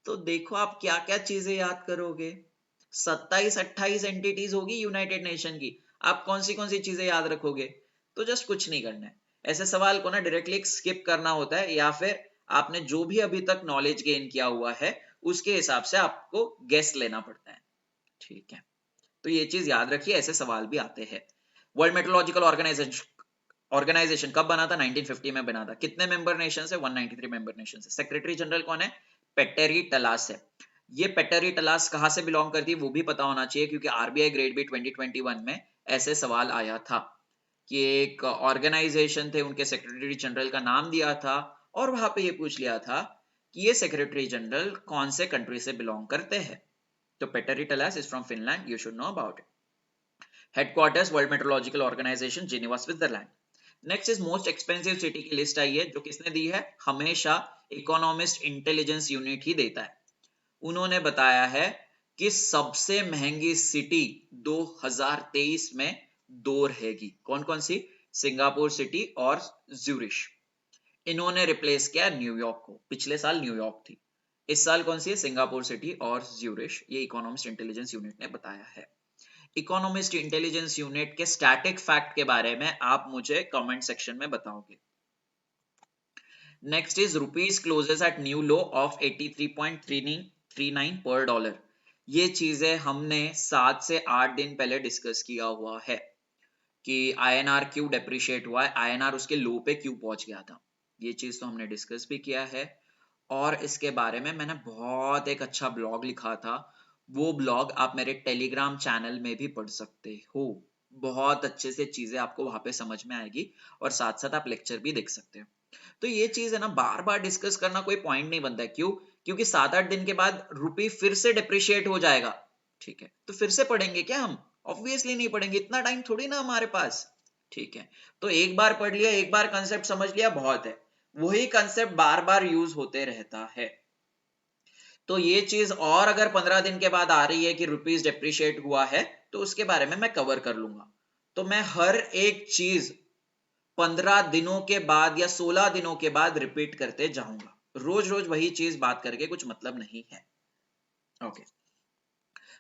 तो देखो आप क्या क्या चीजें याद करोगे। 27-28 एंटिटीज होगी यूनाइटेड नेशन की, आप कौन सी चीजें याद रखोगे? तो जस्ट कुछ नहीं करना है, ऐसे सवाल को ना डायरेक्टली स्किप करना होता है, या फिर आपने जो भी अभी तक नॉलेज गेन किया हुआ है उसके हिसाब से आपको गेस लेना पड़ता है। ठीक है, तो ये चीज याद रखिए, ऐसे सवाल भी आते हैं। वर्ल्ड मेट्रोलॉजिकल ऑर्गेनाइजेशन कब बना था? 1950 में बना था। कितने मेंबर नेशन है? 193 मेंबर नेशन है। सेक्रेटरी जनरल कौन है? पेटेरी टलास है। ये पेटेरी टलास कहां से बिलोंग करती है वो भी पता होना चाहिए, क्योंकि आरबीआई ग्रेड बी 2021 में ऐसे सवाल आया था कि एक ऑर्गेनाइजेशन थे, उनके सेक्रेटरी जनरल का नाम दिया था और वहां पे ये पूछ लिया था कि ये सेक्रेटरी जनरल कौन से कंट्री से बिलोंग करते हैं। तो Petteri Taalas is from Finland, you should know about it. Headquarters world meteorological organization, Geneva, Switzerland. Next is most expensive city की लिस्ट आई है, जो किसने दी है? हमेशा इकोनॉमिस्ट इंटेलिजेंस यूनिट ही देता है। उन्होंने बताया है कि सबसे महंगी सिटी 2023 में 2 रहेगी। कौन कौन सी? सिंगापुर सिटी और ज्यूरिश। इन्होंने रिप्लेस किया न्यूयॉर्क को। पिछले साल न्यूयॉर्क थी, इस साल कौन सी है? सिंगापुर सिटी और ज्यूरिश। ये इकोनॉमिस्ट इंटेलिजेंस यूनिट ने बताया है। इकोनॉमिस्ट इंटेलिजेंस यूनिट के स्टैटिक फैक्ट के बारे में आप मुझे कमेंट सेक्शन में बताओगे। Next is rupees closes at new low of 83.39 पर डॉलर। ये चीजें हमने 7 से 8 दिन पहले डिस्कस किया हुआ है कि आईएनआर क्यों डेप्रिशिएट हुआ है, आईएनआर उसके लो पे क्यों पहुंच गया था। ये चीज तो हमने डिस्कस भी किया है और इसके बारे में मैंने बहुत एक अच्छा ब्लॉग लिखा था। वो ब्लॉग आप मेरे टेलीग्राम चैनल में भी पढ़ सकते हो। बहुत अच्छे से चीजें आपको वहां पे समझ में आएगी और साथ साथ आप लेक्चर भी देख सकते हो। तो ये चीज है ना, बार बार डिस्कस करना कोई पॉइंट नहीं बनता है। क्यों? क्योंकि 7-8 दिन के बाद रुपी फिर से डिप्रिशिएट हो जाएगा। ठीक है, तो फिर से पढ़ेंगे क्या हम? ऑब्वियसली नहीं पढ़ेंगे, इतना टाइम थोड़ी ना हमारे पास। ठीक है, तो एक बार पढ़ लिया, एक बार कंसेप्ट समझ लिया, बहुत है। वही कंसेप्ट बार बार यूज होते रहता है। तो ये चीज और अगर 15 दिन के बाद आ रही है कि रुपीज डेप्रिशिएट हुआ है, तो उसके बारे में मैं कवर कर लूंगा। तो मैं हर एक चीज 15 दिनों के बाद या 16 दिनों के बाद रिपीट करते जाऊंगा। रोज रोज वही चीज बात करके कुछ मतलब नहीं है। Okay,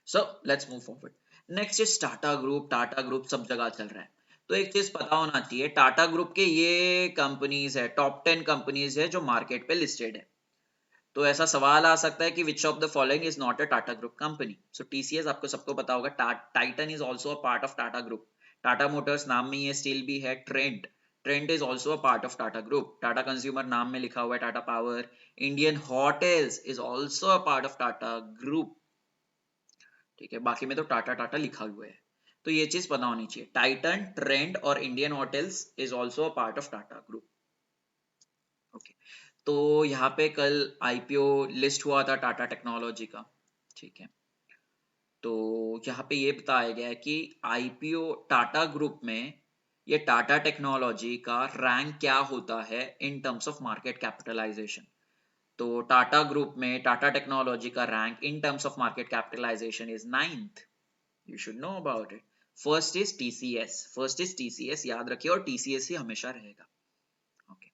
so let's move forward. Next is Tata group. Tata group सब जगह चल रहा है, तो एक चीज पता होना चाहिए, टाटा ग्रुप के ये कंपनीज है, टॉप 10 कंपनीज है जो मार्केट पे लिस्टेड है। तो ऐसा सवाल आ सकता है कि which of the following is not a Tata group company. So TCS आपको सबको पता होगा, Titan is also a part of Tata group. Tata Motors नाम में ही है, स्टील भी है। Trent, Trent is also a part of Tata group. Tata consumer नाम में लिखा हुआ है, Tata power. Indian hotels is also a part of Tata group. ठीक है, बाकी में तो टाटा टाटा लिखा हुआ है। तो ये चीज पता होनी चाहिए, टाइटन, ट्रेंट और Indian hotels is also a part of Tata group. Okay, तो यहाँ पे कल आईपीओ लिस्ट हुआ था टाटा टेक्नोलॉजी का। ठीक है, तो यहाँ पे ये बताया गया है कि आईपीओ टाटा ग्रुप में ये टाटा टेक्नोलॉजी का रैंक क्या होता है in terms of market capitalization. तो टाटा ग्रुप में टाटा टेक्नोलॉजी का rank in terms of market capitalization is 9th। You should know about it. First is TCS, first is TCS, याद रखिए, और टीसीएस ही हमेशा रहेगा। ओके,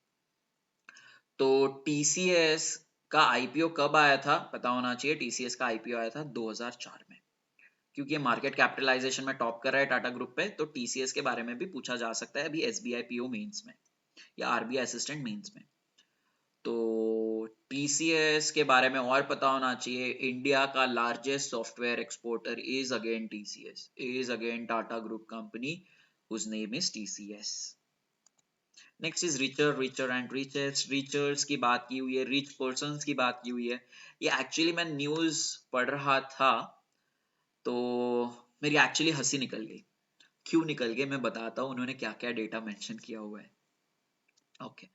तो टीसीएस का आईपीओ कब आया था पता होना चाहिए। टीसीएस का आईपीओ आया था 2004 में। क्योंकि ये मार्केट कैपिटलाइजेशन में टॉप कर रहा है टाटा ग्रुप पे, तो टीसीएस के बारे में भी पूछा जा सकता है अभी एसबीआई पीओ मेंस में या आरबीआई असिस्टेंट मेंस में। तो टीसीएस के बारे में और पता होना चाहिए, इंडिया का largest software exporter is again TCS, is again Tata group company whose name is TCS। Next is richer, richer and richest. Richers की बात की हुई है, रिच पर्संस की बात की हुई है। ये एक्चुअली मैं न्यूज पढ़ रहा था तो मेरी एक्चुअली हंसी निकल गई। क्यों निकल गई मैं बताता हूँ, उन्होंने क्या क्या डेटा मेंशन किया हुआ है। ओके,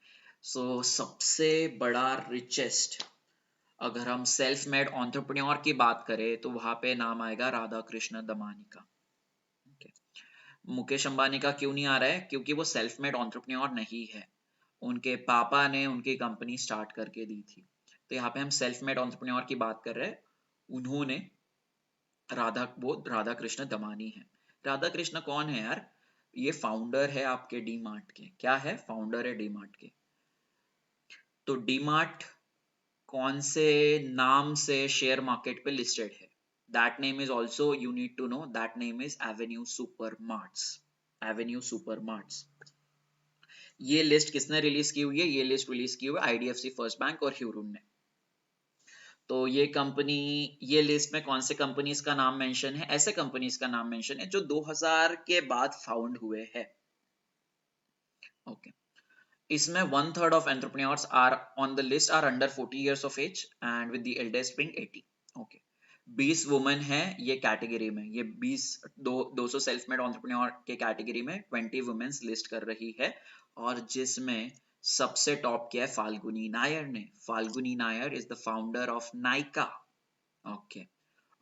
सो सबसे बड़ा रिचेस्ट, अगर हम सेल्फ मेड एंटरप्रेन्योर की बात करें तो वहां पे नाम आएगा राधा कृष्ण दमानी का। okay. मुकेश अंबानी का क्यों नहीं आ रहा है? क्योंकि वो सेल्फ मेड एंटरप्रेन्योर नहीं है, उनके पापा ने उनकी कंपनी स्टार्ट करके दी थी। तो यहाँ पे हम सेल्फ मेड एंटरप्रेन्योर की बात कर रहे हैं, उन्होंने राधा कृष्ण दमानी है। राधा कृष्ण कौन है यार? ये फाउंडर है आपके डी मार्ट के। क्या है? फाउंडर है डी मार्ट के। तो डी मार्ट कौन से नाम से शेयर मार्केट पे लिस्टेड है? That name is also, you need to know, that name is avenue super marts. Avenue super marts. ये लिस्ट किसने रिलीज की हुई है? ये लिस्ट रिलीज की हुई है आईडीएफसी फर्स्ट बैंक और ह्यूरुन ने। तो ये कंपनी, ये लिस्ट में कौन से कंपनीज का नाम मेंशन है? ऐसे कंपनीज का नाम मेंशन है जो 2000 के बाद फाउंड हुए हैं। ओके, इसमें 1/3 of entrepreneurs are on the list are under 40 years of age and with the eldest being 80। Okay, 20 women है ये कैटेगरी में। ये 200 सेल्फ मेड एंटरप्रेन्योर के कैटेगरी में 20 वुमेन्स लिस्ट कर रही है, और जिसमें सबसे टॉप किया है फाल्गुनी नायर ने। Falguni Nayar is the founder of Nykaa. Okay,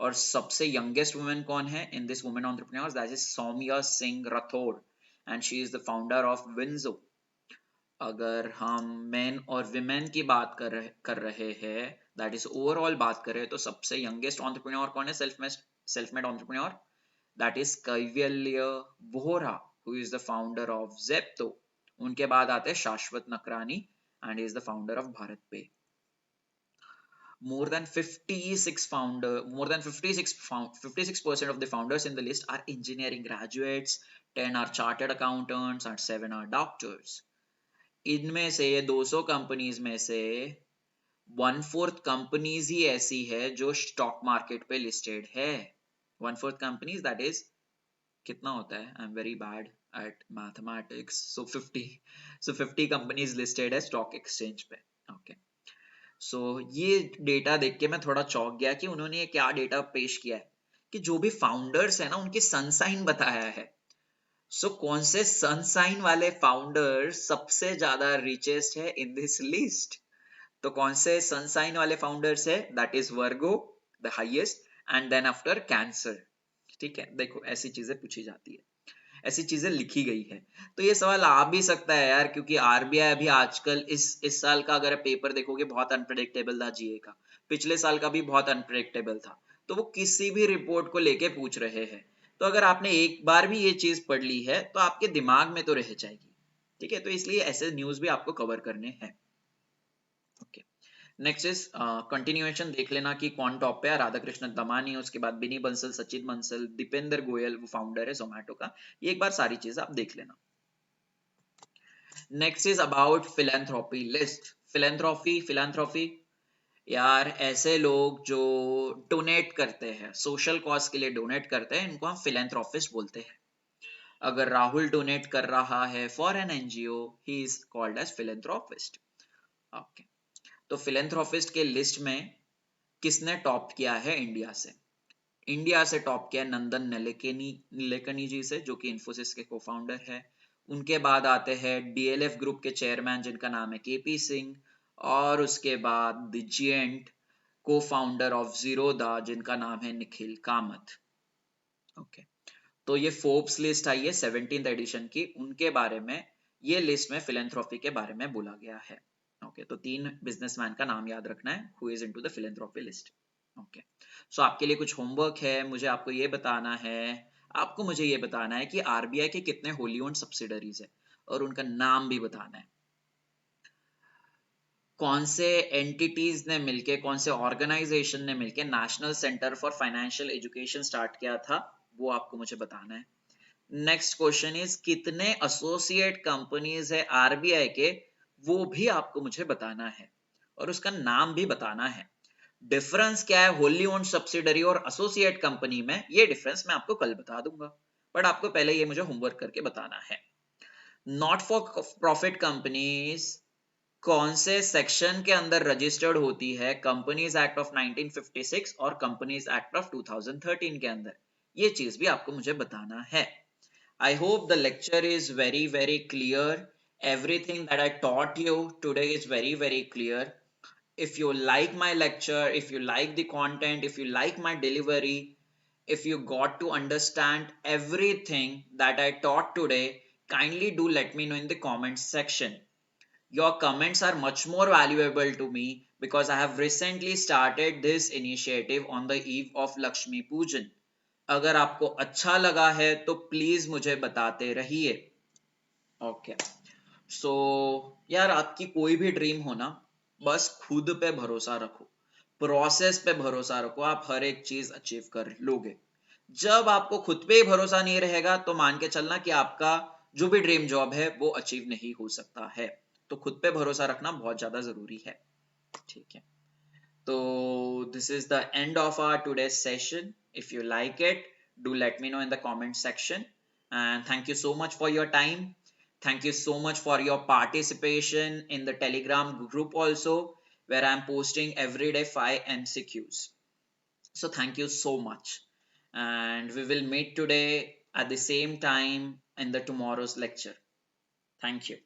और सबसे यंगेस्ट वुमेन कौन है in this women entrepreneurs? That is Saumya Singh Rathore and she is the founder of WinZO. अगर हम मेन और विमेन की बात कर रहे हैं, दैट इज ओवरऑल बात करें, तो सबसे यंगेस्ट एंटरप्रेन्योर कौन है self made entrepreneur? That is Kaivalya Vohra, who is the founder of Zepto. उनके बाद आते हैं Shashwat Nakrani and is the founder of BharatPe. More than 56% of the founders in the list are engineering graduates, 10 are chartered accountants and 7 are doctors। इनमें से 200 companies में से 1/4 companies ही ऐसी है जो स्टॉक मार्केट पे लिस्टेड है। 1/4 कंपनीज, दैट इज कितना होता है, I am very bad at mathematics, so 50 companies listed है स्टॉक एक्सचेंज पे। ओके, सो ये डेटा देख के मैं थोड़ा चौंक गया कि उन्होंने ये क्या डेटा पेश किया है कि जो भी फाउंडर्स है ना उनकी सन साइन बताया है। सो कौन से सन साइन वाले फाउंडर सबसे ज्यादा रिचेस्ट है इन दिस लिस्ट? तो कौन से सन साइन वाले फाउंडर्स है? That is Virgo, the highest, and then after Cancer. ठीक है, देखो ऐसी चीजें पूछी जाती है, ऐसी चीजें लिखी गई है। तो ये सवाल आ भी सकता है यार, क्योंकि आरबीआई अभी आजकल इस साल का अगर पेपर देखोगे बहुत अनप्रेडिक्टेबल था जीए का, पिछले साल का भी बहुत अनप्रेडिक्टेबल था। तो वो किसी भी रिपोर्ट को लेके पूछ रहे हैं। तो अगर आपने एक बार भी ये चीज पढ़ ली है तो आपके दिमाग में तो रह जाएगी। ठीक है, तो इसलिए ऐसे न्यूज भी आपको कवर करने हैं। ओके, नेक्स्ट इज कंटिन्यूएशन देख लेना कि कौन टॉप पे है। राधा कृष्ण दमानी, उसके बाद बिनी बंसल, सचिन बंसल, दीपेंद्र गोयल, वो फाउंडर है जोमेटो का। ये एक बार सारी चीजें आप देख लेना। Next is about philanthropy list. Philanthropy यार ऐसे लोग जो डोनेट करते हैं, सोशल कॉज के लिए डोनेट करते हैं, इनको हम फिलेंथ्रोपिस्ट बोलते हैं। अगर राहुल डोनेट कर रहा है for an NGO, he is called as philanthropist. Okay, तो फिलेंथ्रोपिस्ट के लिस्ट में किसने टॉप किया है इंडिया से? इंडिया से टॉप किया नंदन निलेकनी जी से, जो कि इन्फोसिस के को फाउंडर है। उनके बाद आते हैं डीएलएफ ग्रुप के चेयरमैन जिनका नाम है केपी सिंह, और उसके बाद द जिएंट को फाउंडर ऑफ जीरोदा जिनका नाम है निखिल कामत। ओके, तो ये फोर्ब्स लिस्ट आई है 17th एडिशन की, उनके बारे में ये लिस्ट में फिलेंथ्रोपी के बारे में बोला गया है। ओके, तो 3 बिजनेसमैन का नाम याद रखना है who is into the philanthropy list. Okay, so आपके लिए कुछ होमवर्क है, मुझे आपको ये बताना है, आपको मुझे ये बताना है कि आरबीआई के कितने होली ओन्ड सब्सिडरीज है और उनका नाम भी बताना है। कौन से एंटिटीज ने मिलके, कौन से ऑर्गेनाइजेशन ने मिलके national centre for financial education start किया था, वो आपको मुझे बताना है। नेक्स्ट क्वेश्चन इज कितने एसोसिएट कंपनीज है आरबीआई के, वो भी आपको मुझे बताना है और उसका नाम भी बताना है। डिफरेंस क्या है होली ओन्ड सब्सिडरी और एसोसिएट कंपनी में, ये डिफरेंस मैं आपको कल बता दूंगा, बट आपको पहले ये मुझे होमवर्क करके बताना है। नॉट फॉर प्रॉफिट कंपनीज कौन से सेक्शन के अंदर रजिस्टर्ड होती है कंपनीज एक्ट ऑफ 1956 और कंपनीज एक्ट ऑफ 2013 के अंदर, ये चीज भी आपको मुझे बताना है। I hope the lecture is very, very clear. Everything that I taught you today is very, very clear. If you like my lecture, if you like the content, if you like my delivery, if you got to understand everything that I taught today, kindly do let me know in the comments section. Your comments are much more valuable to me because I have recently started this initiative on the eve of Lakshmi Pujan. अगर आपको अच्छा लगा है तो please मुझे बताते रहिए। Okay, सो यार आपकी कोई भी ड्रीम हो ना, बस खुद पे भरोसा रखो, प्रोसेस पे भरोसा रखो, आप हर एक चीज अचीव कर लोगे। जब आपको खुद पे ही भरोसा नहीं रहेगा तो मान के चलना कि आपका जो भी ड्रीम जॉब है वो अचीव नहीं हो सकता है। तो खुद पे भरोसा रखना बहुत ज्यादा जरूरी है। ठीक है, तो this is the end of our today's session. If you like it, do let me know in the comment section. And thank you so much for your time. Thank you so much for your participation in the Telegram group also, where I'm posting everyday 5 MCQs. So thank you so much. And we will meet today at the same time in the tomorrow's lecture. Thank you.